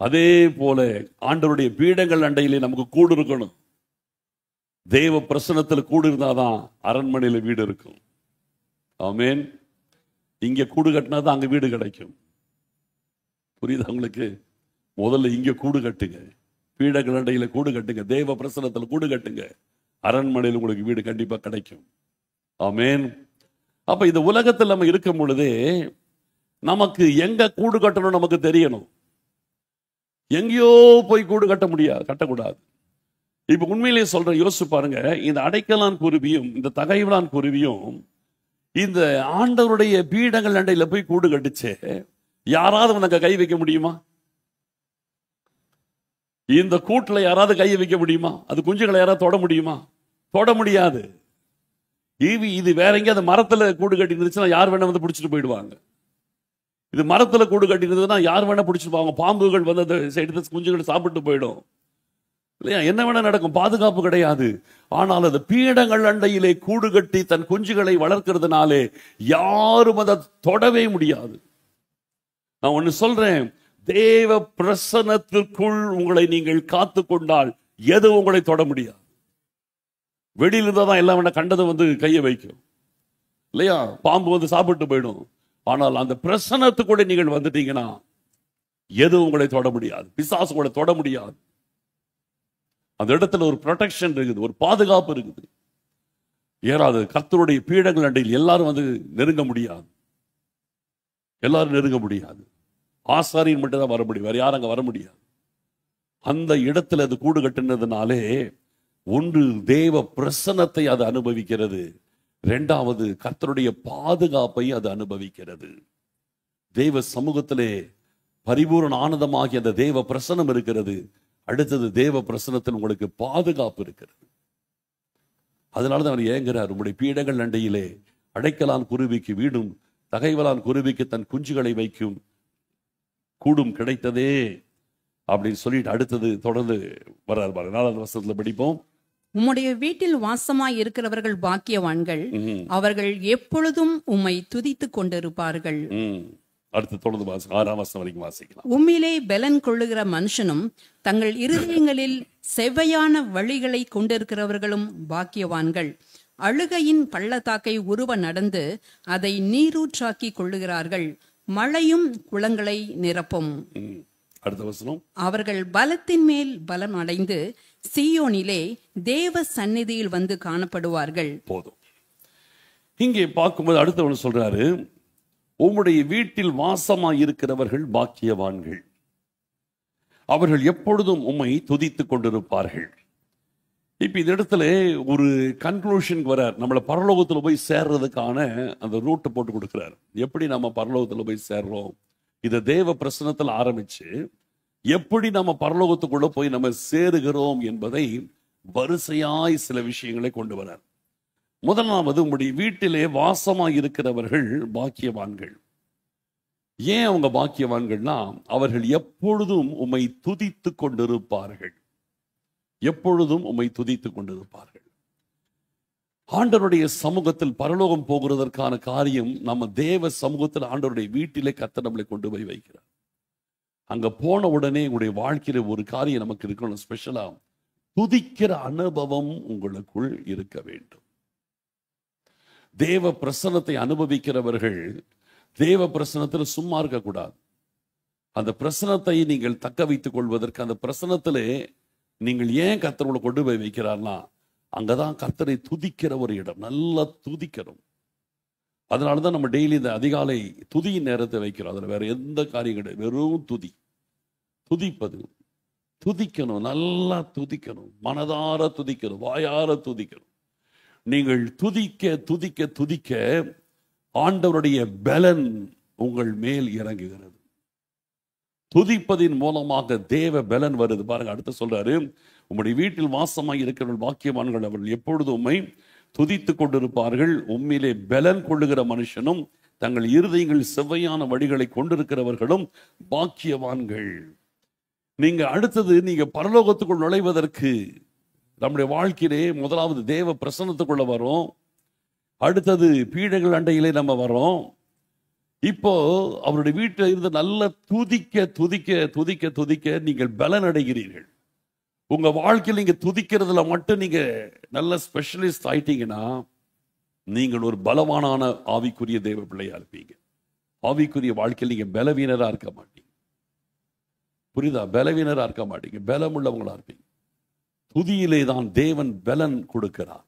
அதே போல ஆண்டவருடைய பீடங்கள் அண்டையிலே நமக்கு கூடு இருக்கணும். தேவ பிரசன்னத்தில் கூடு இருந்தாதான் அரண்மனையில வீடு இருக்கும். ஆமென். இங்க கூடு கட்டினாதான் அங்க வீடு கிடைக்கும். புரியுதா உங்களுக்கு? முதல்ல இங்க கூடு கட்டுங்க, பீடங்கள் அண்டையில கூடு கட்டுங்க, தேவ பிரசன்னத்தில் கூடு கட்டுங்க, அரண்மனையில் உங்களுக்கு வீடு கண்டிப்பா கிடைக்கும். ஆமென். அப்ப இந்த உலகத்தில் நம்ம இருக்கும் பொழுதே நமக்கு எங்க கூடு கட்டணும் நமக்கு தெரியணும். எங்கேயோ போய் கூடு கட்ட முடியாது, கட்டக்கூடாது. இப்ப உண்மையிலேயே சொல்ற, யோசிச்சு பாருங்க. இந்த அடைக்கலான் குருவியும் இந்த தகைவலான் குருவியும் இந்த ஆண்டவருடைய பீடங்கள் அண்டையில போய் கூடு கட்டுச்சே, யாராவது உனக்கு கை வைக்க முடியுமா? இந்த கூட்டுல யாராவது கை வைக்க முடியுமா? அது குஞ்சுகளை யாராவது தொட முடியுமா? தொட முடியாது. இது வேற எங்கேயாவது மரத்துல கூடு கட்டி இருந்துச்சுன்னா யார் வேணா பிடிச்சிட்டு போயிடுவாங்க. இது மரத்துல கூடு கட்டினதுன்னா யார் வேணா பிடிச்சிருப்பாங்க. பாம்புகள் வந்து அந்த எடுத்து குஞ்சுகளை சாப்பிட்டு போயிடும் இல்லையா? என்ன வேணா நடக்கும், பாதுகாப்பு கிடையாது. ஆனால் அது பீடங்கள் அண்டையிலே கூடு கட்டி தன் குஞ்சுகளை வளர்க்கிறதுனாலே யாரும் அதை தொடவே முடியாது. நான் ஒன்னு சொல்றேன், தேவ பிரசன்னத்திற்குள் உங்களை நீங்கள் காத்து கொண்டால் எது உங்களை தொட முடியாது. வெளியில இருந்தா தான் எல்லாம் வேணா கண்டதை வந்து கையை வைக்கும் இல்லையா? பாம்பு வந்து சாப்பிட்டு போயிடும். ஆனால் அந்த பிரசன்னத்துக்குள்ள நீங்கள் வந்துட்டீங்கன்னா எது உங்களை தொட முடியாது, பிசாசு உங்களை தொட முடியாது. அந்த இடத்துல ஒரு ப்ரொடெக்ஷன் இருக்குது, ஒரு பாதுகாப்பு இருக்குது. ஏறாது கர்த்தருடைய பீடங்கள் அண்டையில் எல்லாரும் வந்து நெருங்க முடியாது, எல்லாரும் நெருங்க முடியாது. ஆசாரியன் மட்டும் தான் வர முடியும், வேற யாரும் அங்க வர முடியாது. அந்த இடத்துல அது கூடு கட்டினதுனாலே ஒன்று தேவ பிரசன்னத்தை அது அனுபவிக்கிறது, இரண்டாவது கர்த்தருடைய பாதுகாப்பை அது அனுபவிக்கிறது. தேவ சமூகத்திலே பரிபூரண ஆனந்தமாகிய அந்த தேவ பிரசன்னம் இருக்கிறது. அடுத்தது தேவ பிரசன்னத்தில் உங்களுக்கு பாதுகாப்பு இருக்கிறது. அதனாலதான் அவர் ஏங்குறார், உங்களுடைய பீடங்கள் அண்டையிலே அடைக்கலான் குருவிக்கு வீடும் தகைவலான் குருவிக்கு தன் குஞ்சுகளை வைக்கும் கூடும் கிடைத்ததே அப்படின்னு சொல்லிட்டு அடுத்தது தொடர்ந்து வர்றார். 4வது வசனத்துல படிப்போம். உம்முடைய வீட்டில் வாசமாய் இருக்கிறவர்கள் பாக்கியவான்கள், அவர்கள் எப்பொழுதும் உம்மை துதித்துக் கொண்டிருப்பார்கள். அடுத்து தொடர்ந்து 6ஆம் வசனம் வரைக்கும் வாசிக்கலாம். உம்மிலே பலன் கொள்ளுகிற மனுஷனும் தங்கள் இருதயங்களில் செவ்வையான வழிகளை கொண்டிருக்கிறவர்களும் பாக்கியவான்கள். அழுகையின் பள்ளத்தாக்கை உருவ நடந்து அதை நீரூற்றாக்கி கொள்ளுகிறார்கள். மழையும் குளங்களை நிரப்பும். அடுத்த வசனம். அவர்கள் பலத்தின் மேல் பலம் அடைந்து சீயோனிலே தேவ சந்நிதியில் வந்து காணப்படுவார்கள். போதும். இங்கே பார்க்கும்போது அடுத்தவன் சொல்றாரு, உம்முடைய வீட்டில் வாசமாய் இருக்கிறவர்கள் பாக்கியவான்கள், அவர்கள் எப்பொழுதும் உம்மை துதித்துக் கொண்டிருப்பார்கள். இப்ப இந்த இடத்துல ஒரு கன்க்ளூஷன் வரார். நம்மளை பரலோகத்துல போய் சேர்றதுக்கான அந்த ரூட்டை போட்டு கொடுக்கிறார். எப்படி நம்ம பரலோகத்துல போய் சேர்றோம், இதை தேவ பிரசன்னத்தில் ஆரம்பிச்சு எப்படி நம்ம பரலோகத்துக்குள்ள போய் நம்ம சேருகிறோம் என்பதை வரிசையாய் சில விஷயங்களை கொண்டு வரார். முதலாவது, உங்களுடைய வீட்டிலே வாசமாய் இருக்கிறவர்கள் பாக்கியவான்கள். ஏன் அவங்க பாக்கியவான்கள்னா, அவர்கள் எப்பொழுதும் உம்மை துதித்துக் கொண்டிருப்பார்கள். எப்பொழுதும் உம்மை துதித்துக் கொண்டிருப்பார்கள். ஆண்டவருடைய சமூகத்தில் பரலோகம் போகிறதற்கான காரியம் நம்ம தேவ சமூகத்தில் ஆண்டவருடைய வீட்டிலே கர்த்தர் நம்மளை கொண்டு போய் வைக்கிறார். அங்க போன உடனே உங்களுடைய வாழ்க்கையில ஒரு காரியம் நமக்கு இருக்கணும், ஸ்பெஷலா துதிக்கிற அனுபவம் உங்களுக்குள் இருக்க வேண்டும். தேவ பிரசன்னத்தை அனுபவிக்கிறவர்கள் தேவ பிரசன்னத்தில் சும்மா இருக்கக்கூடாது. அந்த பிரசன்னத்தை நீங்கள் தக்க வைத்துக் கொள்வதற்கு, அந்த பிரசன்னத்திலே நீங்கள் ஏன் கர்த்தரை கொண்டு போய் வைக்கிறார்னா, அங்கதான் கர்த்தரை துதிக்கிற ஒரு இடம். நல்லா துதிக்கிறோம். அதனாலதான் நம்ம டெய்லி இந்த அதிகாலை துதியின் நேரத்தை வைக்கிறோம். அதுல வேற எந்த காரியம் கிடையாது, வெறும் துதி. துதிப்பது, துதிக்கணும், நல்லா துதிக்கணும், மனதார துதிக்கணும், வாயார துதிக்கணும். நீங்கள் துதிக்க துதிக்க துதிக்க ஆண்டவருடைய பலன் உங்கள் மேல் இறங்குகிறது. துதிப்பதின் மூலமாக தேவ பலன் வருது. பாருங்க, அடுத்து சொல்றாரு, உம்முடைய வீட்டில் வாசமாய் இருக்கிறவர்கள் பாக்கியவான்கள், அவர்கள் எப்பொழுதும் உம்மை துதித்துக் கொண்டிருப்பார்கள். உம்மிலே பலன் கொள்ளுகிற மனுஷனும் தங்கள் இருதயங்கள் செவ்வையான வழிகளை கொண்டிருக்கிறவர்களும் பாக்கியவான்கள். நீங்க அடுத்தது, நீங்க பரலோகத்துக்குள் நுழைவதற்கு நம்முடைய வாழ்க்கையிலே முதலாவது தேவ பிரசன்னத்துக்குள்ள வரும். அடுத்தது பீடைகள் அண்டையிலே நம்ம வரோம். இப்போ அவருடைய வீட்டில் இருந்து நல்ல துதிக்க துதிக்க துதிக்க துதிக்க நீங்கள் பலன் அடைகிறீர்கள். உங்க வாழ்க்கையில் நீங்க துதிக்கிறதுல மட்டும் நீங்க நல்ல ஸ்பெஷலிஸ்ட் ஆயிட்டீங்கன்னா, நீங்கள் ஒரு பலவானான ஆவிக்குரிய தேவ பிள்ளையா இருப்பீங்க. ஆவிக்குரிய வாழ்க்கையில் நீங்க பலவீனரா இருக்க மாட்டீங்க. புரியுதா? பலவீனரா இருக்க மாட்டீங்க, பலம் உள்ளவங்களா இருப்பீங்க. துதியிலே தான் தேவன் பலன் கொடுக்கிறார்.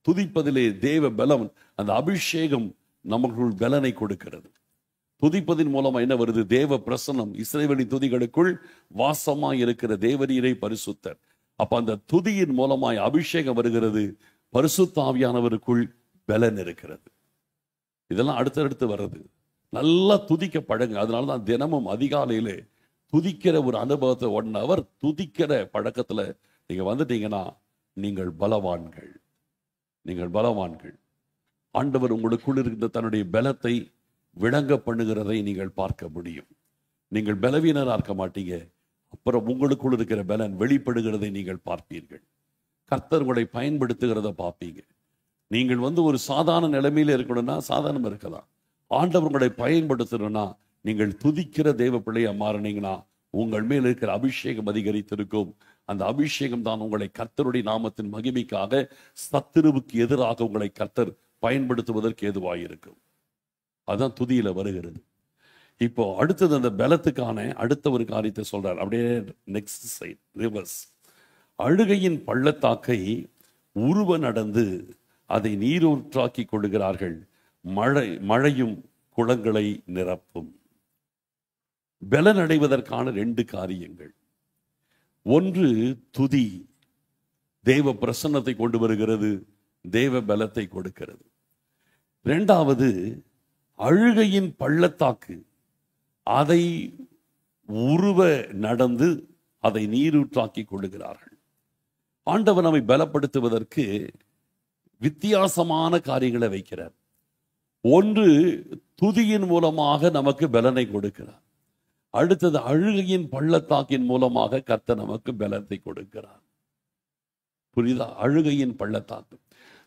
துதிப்பதிலே தேவ பலம், அந்த அபிஷேகம் நமக்குள் பலனை கொடுக்கிறது. துதிப்பதின் மூலமா என்ன வருது? தேவ பிரசன்னம். இஸ்ரவேலின் துதிகளுக்குள் வாசமாய் இருக்கிற தேவரீரை பரிசுத்தர். அப்ப அந்த துதியின் மூலமாய் அபிஷேகம் வருகிறது, பரிசுத்த ஆவியானவருக்குள் பலன் இருக்கிறது. இதெல்லாம் அடுத்தடுத்து வர்றது. நல்லா துதிக்க பழங்க. அதனாலதான் தினமும் அதிகாலையிலே துதிக்கிற ஒரு அனுபவத்தை 1 hour துதிக்கிற பழக்கத்துல நீங்க வந்துட்டீங்கன்னா நீங்கள் பலவான்கள். நீங்கள் பலவான்கள். ஆண்டவர் உங்களுக்குள் இருந்த தன்னுடைய பலத்தை விளங்க பண்ணுகிறதை நீங்கள் பார்க்க முடியும். நீங்கள் பலவீனராக இருக்க மாட்டீங்க. அப்புறம் உங்களுக்குள் இருக்கிற பலன் வெளிப்படுகிறதை நீங்கள் பார்ப்பீர்கள். கர்த்தர் உங்களை பயன்படுத்துகிறத பார்ப்பீங்க. நீங்கள் ஒரு சாதாரண நிலைமையில இருக்கணும்னா சாதாரணமா இருக்கலாம். ஆண்டவர் உங்களை பயன்படுத்தணும்னா நீங்கள் துதிக்கிற தேவ பிள்ளையா மாறினீங்கன்னா உங்கள் மேல் இருக்கிற அபிஷேகம் அதிகரித்திருக்கும். அந்த அபிஷேகம் தான் உங்களை கர்த்தருடைய நாமத்தின் மகிமைக்காக சத்துருவுக்கு எதிராக உங்களை கர்த்தர் பயன்படுத்துவதற்கு ஏதுவாயிருக்கும். அதுதான் துதியில வருகிறது. இப்போ அடுத்தது அந்த பலத்துக்கான அடுத்த ஒரு காரியத்தை சொல்றார். அப்படியே நெக்ஸ்ட் சைட் ரிவர்ஸ். அழுகையின் பள்ளத்தாக்கை உருவ நடந்து அதை நீரூற்றாக்கி கொள்கிறார்கள். மழையும் குளங்களை நிரப்பும். பலன் அடைவதற்கான 2 காரியங்கள். ஒன்று துதி தேவ பிரசன்னத்தை கொண்டு வருகிறது, தேவ பலத்தை கொடுக்கிறது. 2வது அழுகையின் பள்ளத்தாக்கு அதை உருவ நடந்து அதை நீரூற்றாக்கி கொள்ளுகிறார்கள். ஆண்டவர் நம்மை பலப்படுத்துவதற்கு வித்தியாசமான காரியங்களை வைக்கிறார். ஒன்று துதியின் மூலமாக நமக்கு பலனை கொடுக்கிறார். அடுத்தது அழுகையின் பள்ளத்தாக்கின் மூலமாக கர்த்தர் நமக்கு பலத்தை கொடுக்கிறார். புரியுதா? அழுகையின் பள்ளத்தாக்கு.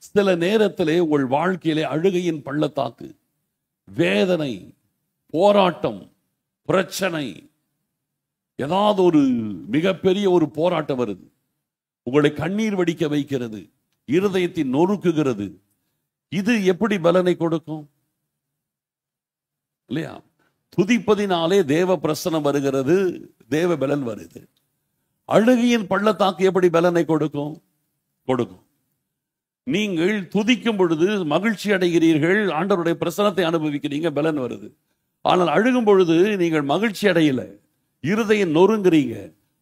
சில நேரத்திலே உங்கள் வாழ்க்கையிலே அழுகையின் பள்ளத்தாக்கு, வேதனை, போராட்டம், பிரச்சனை, ஏதாவது ஒரு மிகப்பெரிய ஒரு போராட்டம் வருது, உங்களை கண்ணீர் வடிக்க வைக்கிறது, இருதயத்தை நொறுக்குகிறது. இது எப்படி பலனை கொடுக்கும்? இல்லையா? துதிப்பதினாலே தேவ பிரசனம் வருகிறது, தேவ பலன் வருது. அழுகையின் பள்ளத்தாக்கு எப்படி பலனை கொடுக்கும்? நீங்கள் துதிக்கும் பொழுது மகிழ்ச்சி அடைகிறீர்கள், ஆண்டவருடைய பிரசனத்தை அனுபவிக்கிறீங்க, பலன் வருது. ஆனால் அழுகும் பொழுது நீங்கள் மகிழ்ச்சி அடையல, இருதயம் நொறுங்குறீங்க,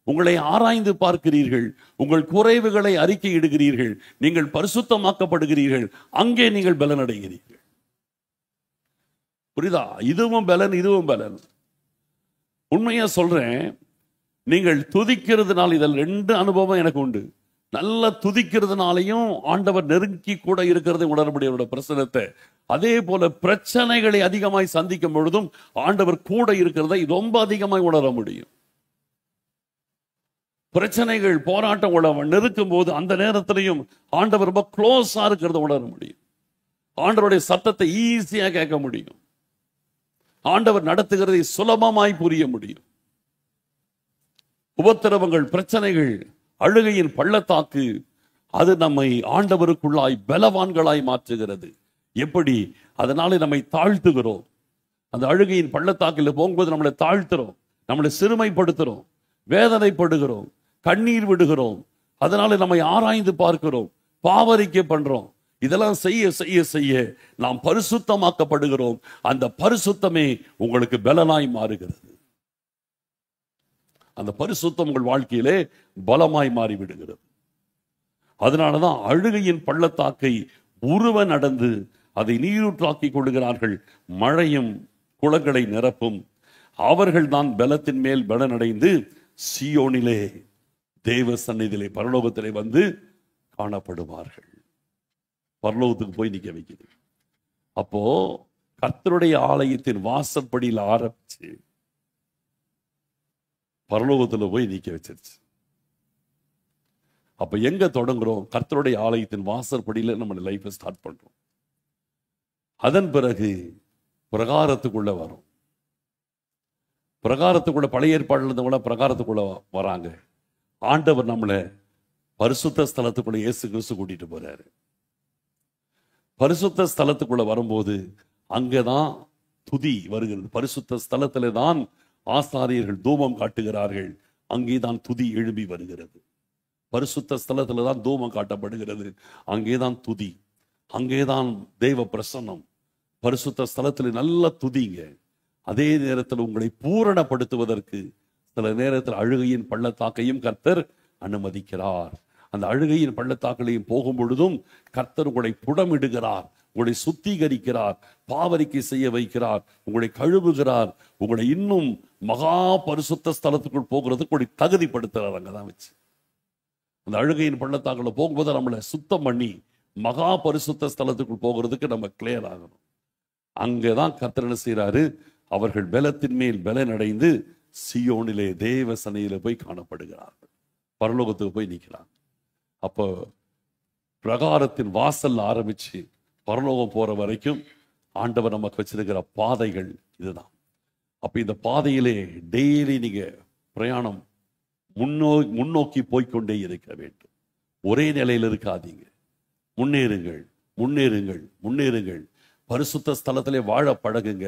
உங்களை ஆராய்ந்து பார்க்கிறீர்கள், உங்கள் குறைவுகளை அறிக்கையிடுகிறீர்கள், நீங்கள் பரிசுத்தமாக்கப்படுகிறீர்கள், அங்கே நீங்கள் பலன் அடைகிறீர்கள். புரியுதா? இதுவும் பலன், இதுவும் பலன். உண்மையா சொல்றேன், நீங்கள் துதிக்கிறதுனால இதில் 2 அனுபவம் எனக்கு உண்டு. நல்ல துதிக்கிறதுனாலையும் ஆண்டவர் நெருங்கி கூட இருக்கிறதை உணர முடியும் அவருடைய பிரசனத்தை. அதே போல பிரச்சனைகளை அதிகமாய் சந்திக்கும் பொழுதும் ஆண்டவர் கூட இருக்கிறதை ரொம்ப அதிகமாய் உணர முடியும். பிரச்சனைகள், போராட்டம் நெருக்கும் போது அந்த நேரத்திலையும் ஆண்டவர் ரொம்ப க்ளோஸா இருக்கிறத உணர முடியும். ஆண்டவருடைய சத்தத்தை ஈஸியா கேட்க முடியும். ஆண்டவர் நடத்துகிறதை சுலபமாய் புரிய முடியும். உபத்திரவங்கள், பிரச்சனைகள், அழுகையின் பள்ளத்தாக்கு அது நம்மை ஆண்டவருக்குள்ளாய் பலவான்களாய் மாற்றுகிறது. எப்படி? அதனால நம்மை தாழ்த்துகிறோம். அந்த அழுகையின் பள்ளத்தாக்கில் போகும்போது நம்மளை தாழ்த்துறோம், நம்மளை சிறுமைப்படுத்துறோம், வேதனைப்படுகிறோம், கண்ணீர் விடுகிறோம். அதனால நம்மை ஆராய்ந்து பார்க்கிறோம், பாவரிக்கை பண்றோம். இதெல்லாம் செய்ய செய்ய செய்ய நாம் பரிசுத்தமாக்கப்படுகிறோம். அந்த பரிசுத்தமே உங்களுக்கு பலனாய் மாறுகிறது. அந்த பரிசுத்தம் உங்கள் வாழ்க்கையிலே பலமாய் மாறிவிடுகிறது. அதனாலதான் அழுகையின் பள்ளத்தாக்கை உருவ நடந்து அதை நீரூற்றாக்கி கொள்கிறார்கள். மழையும் குளங்களை நிரப்பும். அவர்கள் தான் பலத்தின் மேல் பலனடைந்து சீயோனிலே தேவ சந்நிதியிலே பரலோகத்திலே வந்து காணப்படுவார்கள். பரலோகத்துக்கு போய் நிக்க வைக்குது. அப்போ கர்த்தருடைய ஆலயத்தின் வாசற்படியில் ஆரம்பிச்சு பரலோகத்துல போய் நிக்க வச்சிருச்சு. அப்ப எங்க தொடங்குறோம்? கர்த்தருடைய ஆலயத்தின் வாசற்படியில நம்ம லைஃபை ஸ்டார்ட் பண்றோம். அதன் பிறகு பிரகாரத்துக்குள்ள வரும். பிரகாரத்துக்குள்ள பழைய ஏற்பாடுல இருந்தவங்கள பிரகாரத்துக்குள்ள வராங்க. ஆண்டவர் நம்மளை பரிசுத்த ஸ்தலத்துக்குள்ள இயேசு கிறிஸ்து கூட்டிட்டு போறாரு. பரிசுத்த ஸ்தலத்துக்குள்ள வரும்போது அங்கதான் துதி வருகிறது. பரிசுத்த ஸ்தலத்திலே தான் ஆசாரியர்கள் தூபம் காட்டுகிறார்கள். அங்கேதான் துதி எழும்பி வருகிறது. பரிசுத்த ஸ்தலத்துல தான் தூபம் காட்டப்படுகிறது. அங்கேதான் துதி, அங்கேதான் தெய்வ பிரசன்னம். பரிசுத்த ஸ்தலத்தில் நல்ல துதிங்க. அதே நேரத்தில் உங்களை பூரணப்படுத்துவதற்கு சில நேரத்தில் அழுகையின் பள்ளத்தாக்கையும் கர்த்தர் அனுமதிக்கிறார். அந்த அழுகையின் பள்ளத்தாக்களையும் போகும் பொழுதும் கர்த்தர் உங்களை புடமிடுகிறார், உங்களை சுத்திகரிக்கிறார், பாவரிக்கை செய்ய வைக்கிறார், உங்களை கழுவுகிறார், உங்களை இன்னும் மகா பரிசுத்த ஸ்தலத்துக்குள் போகிறதுக்கு உங்களை தகுதிப்படுத்துறார். அங்கதான் வச்சு அந்த அழுகையின் பள்ளத்தாக்குள்ள போகும்போது நம்மளை சுத்தம் பண்ணி மகா பரிசுத்த ஸ்தலத்துக்குள் போகிறதுக்கு நம்ம கிளியர் ஆகணும். அங்கதான் கர்த்தர் என்ன செய்றாரு? அவர்கள் பலத்தின் மேல் பலன் அடைந்து சியோனிலே தேவ சந்நிதியில போய் காணப்படுகிறார்கள். பரலோகத்துக்கு போய் நிற்கிறாங்க. அப்போ பிரகாரத்தின் வாசல் ஆரம்பிச்சு பரலோகம் போற வரைக்கும் ஆண்டவர் நமக்கு வச்சிருக்கிற பாதைகள் இதுதான். அப்ப இந்த பாதையிலே டெய்லி நீங்க பிரயாணம் முன்னோக்கி போய்கொண்டே இருக்க வேண்டும். ஒரே நிலையில் இருக்காதீங்க. முன்னேறுங்கள், முன்னேறுங்கள், முன்னேறுங்கள். பரிசுத்த ஸ்தலத்திலே வாழ பழகுங்க.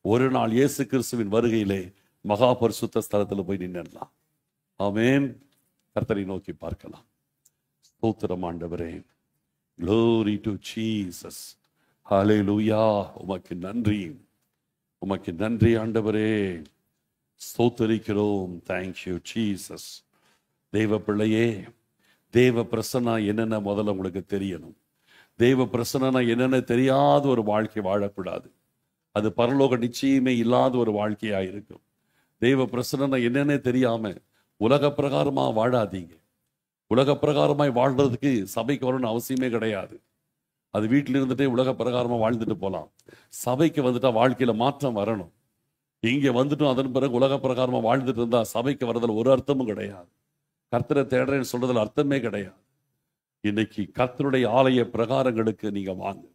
ஒரு நாள் இயேசு கிறிஸ்துவின் வருகையிலே மகா பரிசுத்த ஸ்தலத்தில் போய் நின்னுடலாம். ஆமென். கர்த்தரை நோக்கி பார்க்கலாம். ஸ்தோத்திரம் ஆண்டவரே. Glory to Jesus. ஹல்லேலூயா. உமக்கு நன்றி, உமக்கு நன்றி ஆண்டவரே. ஸ்தோத்தரிக்கிறோம். Thank you Jesus. தேவ பிள்ளையே, தேவ பிரசன்னா என்னென்ன முதல்ல உங்களுக்கு தெரியணும். தேவ பிரசன்னா என்னென்ன தெரியாத ஒரு வாழ்க்கை வாழக்கூடாது. அது பரலோக நிச்சயமே இல்லாத ஒரு வாழ்க்கையா இருக்கும். தேவ பிரசன்னா என்னென்ன தெரியாம உலக பிரகாரமா வாழாதீங்க. உலக பிரகாரமாய் வாழ்றதுக்கு சபைக்கு வரணும்னு அவசியமே கிடையாது. அது வீட்டில் இருந்துட்டே உலக பிரகாரமா வாழ்ந்துட்டு போகலாம். சபைக்கு வந்துட்டா வாழ்க்கையில மாற்றம் வரணும். இங்க வந்துட்டும் அதன் பிறகு உலக பிரகாரமா வாழ்ந்துட்டு இருந்தா சபைக்கு வர்றதுல ஒரு அர்த்தமும் கிடையாது. கர்த்தரை தேடுறேன்னு சொல்றதுல அர்த்தமே கிடையாது. இன்னைக்கு கர்த்தருடைய ஆலய பிரகாரங்களுக்கு நீங்க வாங்க.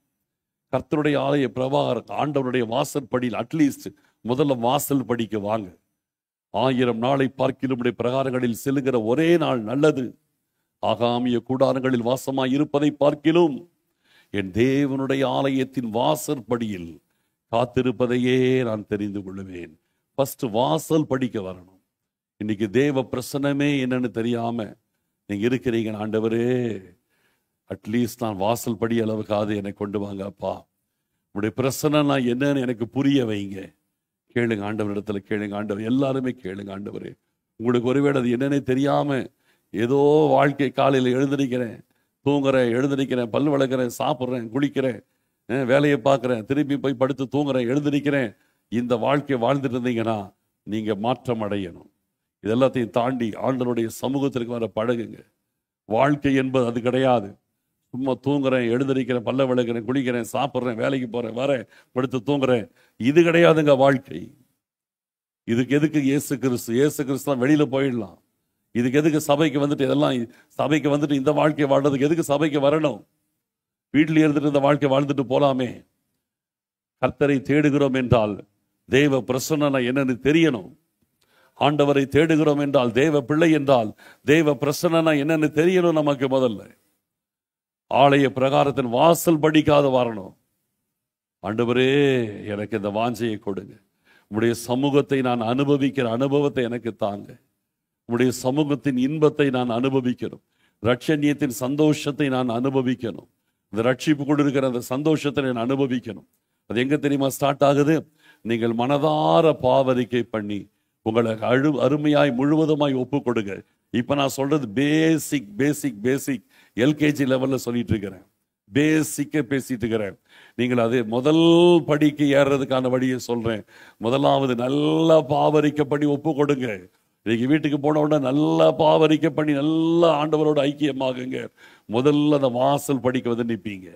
கர்த்தருடைய ஆலய பிரகாரம், ஆண்டவருடைய வாசல் படியில் அட்லீஸ்ட் முதல்ல வாசல் படிக்க வாங்க. 1000 நாளை பார்க்கிலும் பிரகாரங்களில் செல்லுகிற ஒரே நாள் நல்லது. ஆகாமிய கூடாரங்களில் வாசமாய் இருப்பதை பார்க்கிலும் என் தேவனுடைய ஆலயத்தின் வாசல் படியில் காத்திருப்பதையே நான் தெரிந்து கொள்ளுவேன். ஃபர்ஸ்ட் வாசல் படிக்க வரணும். இன்னைக்கு தேவ பிரசன்னமே என்னன்னு தெரியாம நீங்க இருக்கிறீங்க. ஆண்டவரே, அட்லீஸ்ட் நான் வாசல் படி அளவுக்காவது என்னை கொண்டு வாங்க அப்பா. உங்களுடைய பிரசன்னா என்னன்னு எனக்கு புரிய வைங்க. கேளுங்க ஆண்டவர் இடத்துல, கேளுங்க ஆண்டவர். எல்லாருமே கேளுங்க ஆண்டவரே. உங்களுக்கு ஒருவேளை அது என்னன்னே தெரியாம ஏதோ வாழ்க்கை, காலையில் எழுந்திருக்கிறேன், தூங்குறேன், எழுந்திருக்கிறேன், பல் வளர்க்குறேன், சாப்பிட்றேன், குளிக்கிறேன், வேலையை பார்க்குறேன், திருப்பி போய் படுத்து தூங்குறேன், எழுந்திருக்கிறேன், இந்த வாழ்க்கை வாழ்ந்துட்டு இருந்தீங்கன்னா நீங்க மாற்றம் அடையணும். இதெல்லாத்தையும் தாண்டி ஆண்டவருடைய சமூகத்திற்கு வர பழகுங்க. வாழ்க்கை என்பது அது கிடையாது. சும்மா தூங்குறேன், எழுந்திருக்கிறேன், பல்ல விளக்குறேன், குளிக்கிறேன், சாப்பிட்றேன், வேலைக்கு போறேன், வரேன், படுத்து தூங்குறேன், இது கிடையாதுங்க வாழ்க்கை. இதுக்கு எதுக்கு இயேசு கிறிஸ்து? இயேசு கிறிஸ்து வெளியில போயிடலாம். இதுக்கு எதுக்கு சபைக்கு வந்துட்டு இதெல்லாம் சபைக்கு வந்துட்டு இந்த வாழ்க்கை வாழ்றதுக்கு எதுக்கு சபைக்கு வரணும்? வீட்டில் இருந்துட்டு இந்த வாழ்க்கை வாழ்ந்துட்டு போலாமே. கர்த்தரை தேடுகிறோம் என்றால் தேவ பிரசன்னா என்னன்னு தெரியணும். ஆண்டவரை தேடுகிறோம் என்றால், தேவ பிள்ளை என்றால் தேவ பிரசன்னா என்னன்னு தெரியணும் நமக்கு. முதல்ல ஆலய பிரகாரத்தின் வாசல் படிக்காத வரணும். ஆண்டவரே, எனக்கு இந்த வாஞ்சையை கொடுங்க. உம்முடைய சமூகத்தை நான் அனுபவிக்கிற அனுபவத்தை எனக்கு தாங்க. உம்முடைய சமூகத்தின் இன்பத்தை நான் அனுபவிக்கணும். ரட்சண்யத்தின் சந்தோஷத்தை நான் அனுபவிக்கணும். இந்த ரட்சிப்பு கொடுக்கிற அந்த சந்தோஷத்தை நான் அனுபவிக்கணும். அது எங்க தெரியுமா ஸ்டார்ட் ஆகுது? நீங்கள் மனதார பாவரிக்கை பண்ணி உங்களை அருமையாய் முழுவதுமாய் ஒப்பு கொடுங்க. இப்ப நான் சொல்றது பேசிக் பேசிக் பேசிக் எல்கேஜி லெவல்ல சொல்லிட்டு இருக்கிறேன். பேசிக்க பேசிட்டு இருக்கிறேன். நீங்கள் அது முதல் படிக்கு ஏறுறதுக்கான வழியை சொல்றேன். முதலாவது நல்லா பாவரிக்கப்படி ஒப்பு கொடுங்க. இன்னைக்கு வீட்டுக்கு போன உடனே நல்லா பாவரிக்கை பண்ணி நல்லா ஆண்டவரோட ஐக்கியமாகுங்க. முதல்ல அந்த வாசல் படிக்க வந்து நிற்பீங்க.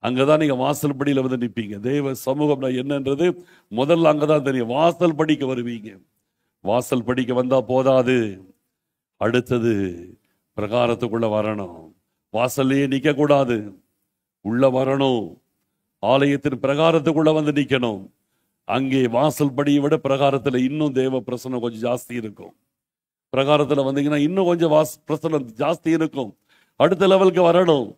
அங்கதான் நீங்க வாசல் படியில வந்து நிற்பீங்க. தேவ சமூகம் என்னன்றது முதல்ல அங்கதான் தெரியும். வாசல் படிக்க வருவீங்க. வாசல் படிக்க வந்தா போதாது, அடுத்தது பிரகாரத்துக்குள்ள வரணும். வாசல்லையே நிக்க கூடாது, உள்ள வரணும். ஆலயத்தின் பிரகாரத்துக்குள்ள வந்து நிக்கணும். அங்கே வாசல் படியை விட பிரகாரத்துல இன்னும் தேவ பிரசன்னம் கொஞ்சம் ஜாஸ்தி இருக்கும். பிரகாரத்துல வந்தீங்கன்னா இன்னும் கொஞ்சம் பிரசன்னம் ஜாஸ்தி இருக்கும். அடுத்த லெவலுக்கு வரணும்.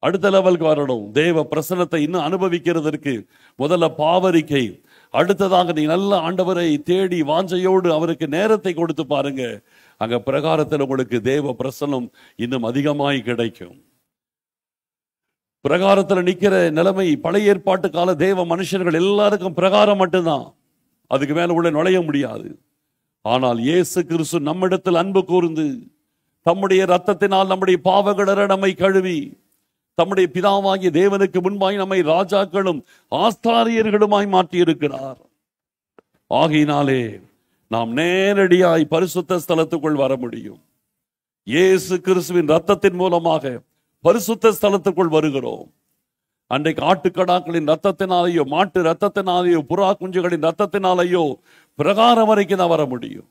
அடுத்த லெவலுக்கு வரணும். தேவ பிரசன்னத்தை இன்னும் அனுபவிக்கிறதற்கு முதல்ல பாவரிக்கை. அடுத்ததாக நீ நல்ல ஆண்டவரை தேடி வாஞ்சையோடு அவருக்கு நேரத்தை கொடுத்து பாருங்க. அங்க பிரகாரத்தில் உங்களுக்கு தேவ பிரசன்னம் இன்னும் அதிகமாய் கிடைக்கும். பிரகாரத்தில் நிக்கிற நிலைமை பழைய ஏற்பாட்டு கால தேவ மனுஷர்கள் எல்லாருக்கும் பிரகாரம் மட்டும்தான். அதுக்கு மேல உள்ள நுழைய முடியாது. ஆனால் இயேசு கிறிஸ்து நம்மிடத்தில் அன்பு கூர்ந்து தம்முடைய ரத்தத்தினால் நம்முடைய பாவங்கள நம்மை கழுவி தம்முடைய பிதாவாகிய தேவனுக்கு முன்பாய் நம்மை ராஜாக்களும் ஆஸ்தாரியர்களுமாய் மாற்றி இருக்கிறார். ஆகையினாலே நாம் நேரடியாய் பரிசுத்த ஸ்தலத்துக்குள் வர முடியும். இயேசு கிறிஸ்துவின் ரத்தத்தின் மூலமாக பரிசுத்த ஸ்தலத்துக்குள் வருகிறோம். அன்றைக்கு ஆட்டுக்கடாக்களின் ரத்தத்தினாலேயோ, மாட்டு ரத்தத்தினாலேயோ, புறா குஞ்சுகளின் ரத்தத்தினாலேயோ பிரகாரம் வரைக்கும் தான் வர முடியும்.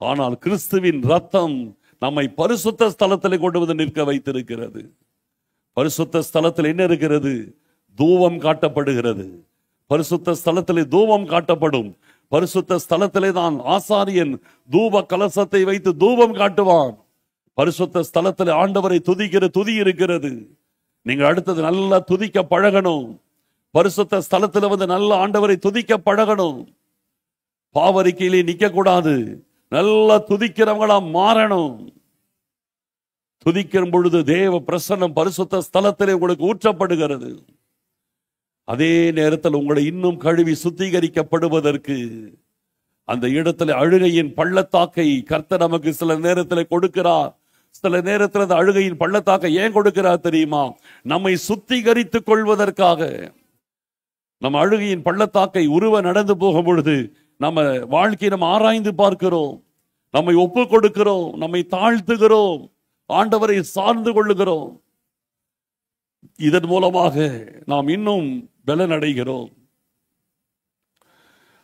ஆனால் கிறிஸ்துவின் ரத்தம் நம்மை பரிசுத்த ஸ்தலத்தில் கொண்டு வந்து நிற்க வைத்திருக்கிறது. பரிசுத்த ஸ்தலத்தில் என்ன இருக்கிறது? தூபம் காட்டப்படுகிறது. பரிசுத்த ஸ்தலத்திலே தூபம் காட்டப்படும். பரிசுத்த ஸ்தலத்திலே தான் ஆசாரியன் தூப கலசத்தை வைத்து தூபம் காட்டுவான். பரிசுத்த ஸ்தலத்திலே ஆண்டவரை துதிக்கிற துதி இருக்கிறது. நீங்க அடுத்தது நல்லா துதிக்க பழகணும். பரிசுத்த ஸ்தலத்தில் வந்து நல்ல ஆண்டவரை துதிக்க பழகணும். பாவரிக்கையிலே நிக்க கூடாது. நல்லா துதிக்கிறவங்களா மாறணும். துதிக்கிற பொழுது தேவ பிரசன்னம் பரிசுத்த ஸ்தலத்திலே உங்களுக்கு ஊற்றப்படுகிறது. அதே நேரத்தில் உங்களை இன்னும் கழுவி சுத்திகரிக்கப்படுவதற்கு அந்த இடத்துல அழுகையின் பள்ளத்தாக்கை கர்த்தர் நமக்கு சில நேரத்தில் கொடுக்கிறார். சில நேரத்தில் அந்த அழுகையின் பள்ளத்தாக்கை ஏன் கொடுக்கிறார் தெரியுமா? நம்மை சுத்திகரித்துக் கொள்வதற்காக. நம்ம அழுகையின் பள்ளத்தாக்கை உருவ நடந்து போகும் பொழுது நம்ம வாழ்க்கையை நம்ம ஆராய்ந்து பார்க்கிறோம், நம்மை ஒப்பு கொடுக்கிறோம், நம்மை தாழ்த்துகிறோம், ஆண்டவரை சார்ந்து கொள்ளுகிறோம். இதன் மூலமாக நாம் இன்னும் பலனடைகிறோம்.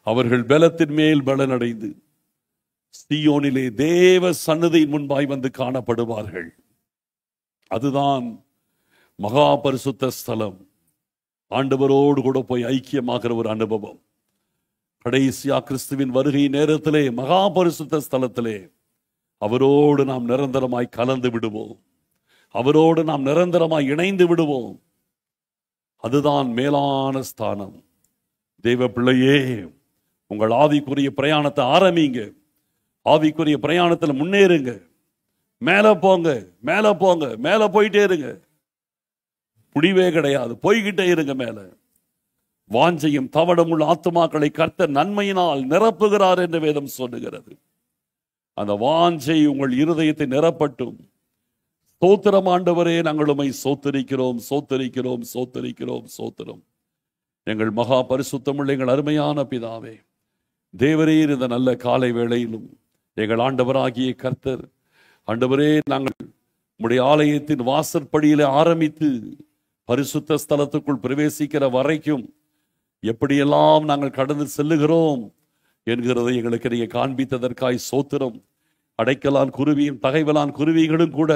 அவர்கள் பலத்தின் மேல் பலனடைந்து சீயோனிலே தேவ சன்னதியின் முன்பாய் வந்து காணப்படுவார்கள். அதுதான் மகா பரிசுத்த ஸ்தலம். ஆண்டவரோடு கூட போய் ஐக்கியமாகிற ஒரு அனுபவம். கடைசியா கிறிஸ்துவின் வருகை நேரத்திலே மகா பரிசுத்த ஸ்தலத்திலே அவரோடு நாம் நிரந்தரமாய் கலந்து விடுவோம். அவரோடு நாம் நிரந்தரமாய் இணைந்து விடுவோம். அதுதான் மேலான ஸ்தானம். தேவ பிள்ளையே, உங்கள் ஆவிக்குரிய பிரயாணத்தை ஆரம்பிங்க. ஆவிக்குரிய பிரயாணத்தில் முன்னேறுங்க. மேல போங்க, மேல போங்க, மேல போயிட்டே இருங்க. முடிவே கிடையாது, போய்கிட்டே இருங்க மேல. வாஞ்சையும் தவடம் உள்ள ஆத்துமாக்களை கர்த்தர் நன்மையினால் நிரப்புகிறார் என்று வேதம் சொல்லுகிறது. அந்த வாஞ்சை உங்கள் இருதயத்தை நிரப்பட்டும். ஸ்தோத்திரம் ஆண்டவரே, நாங்கள் உம்மை சோத்தரிக்கிறோம், சோத்தரிக்கிறோம், சோத்தரிக்கிறோம், சோத்திரம். எங்கள் மகா பரிசுத்தமுள்ள எங்கள் அருமையான பிதாவே, தேவரீர் இந்த நல்ல காலை வேளையிலும் எங்கள் ஆண்டவராகிய கர்த்தர், ஆண்டவரே, நாங்கள் உம்முடைய ஆலயத்தின் வாசற்படியிலே ஆரம்பித்து பரிசுத்த ஸ்தலத்துக்குள் பிரவேசிக்கிற வரைக்கும் எப்படியெல்லாம் நாங்கள் கடந்து செல்லுகிறோம் என்கிறதை எங்களுக்கு நீங்க காண்பித்ததற்காய் சோத்திரம். அடைக்கலான் குருவியும் தகைவலான் குருவிகளும் கூட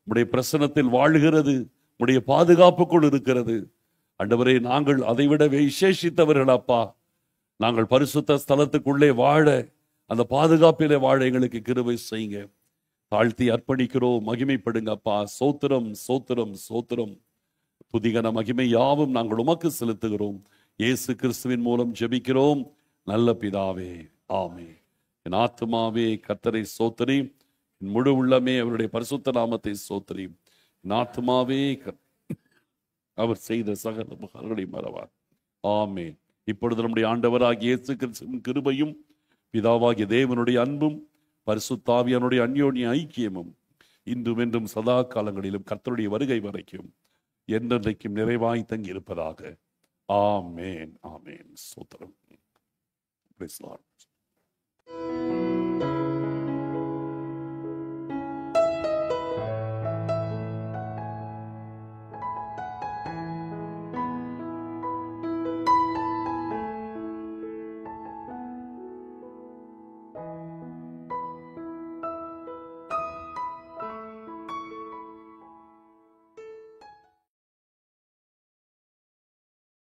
உம்முடைய பிரசன்னத்தில் வாழுகிறது, உம்முடைய பாதுகாப்புக்குள் இருக்கிறது. ஆண்டவரே, நாங்கள் அதைவிட விசேஷித்தவர்கள் அப்பா. நாங்கள் பரிசுத்த ஸ்தலத்துக்குள்ளே வாழ, அந்த பாதுகாப்பிலே வாழ எங்களுக்கு கிருபை செய்யுங்க. தாழ்த்தி அர்ப்பணிக்கிறோம். மகிமைப்படுங்க அப்பா. சோத்திரம், சோத்திரம், சோத்திரம். துதிகன மகிமை யாவும் நாங்கள் உமக்கு செலுத்துகிறோம். இயேசு கிறிஸ்துவின் மூலம் ஜெபிக்கிறோம் நல்ல பிதாவே, ஆமென். என் ஆத்துமாவே கர்த்தரை சோத்திரி, என் முழு உள்ளமே அவருடைய பரிசுத்த நாமத்தை சோத்திரி. என் ஆத்துமாவே அவர் செய்த சகல உபகாரங்களை மறவார். ஆமென். இப்பொழுது நம்முடைய ஆண்டவராகிய இயேசு கிறிஸ்துவின் கிருபையும் பிதாவாகிய தேவனுடைய அன்பும் பரிசுத்த ஆவியானுடைய அந்யோன்ய ஐக்கியமும் இன்றும் என்றும் சதா காலங்களிலும் கர்த்தருடைய வருகை வரைக்கும் என்றென்றைக்கும் நிறைவாய் தங்கி இருப்பதாக. ஆமென், ஆமென். ஸ்தோத்திரம். Praise the Lord.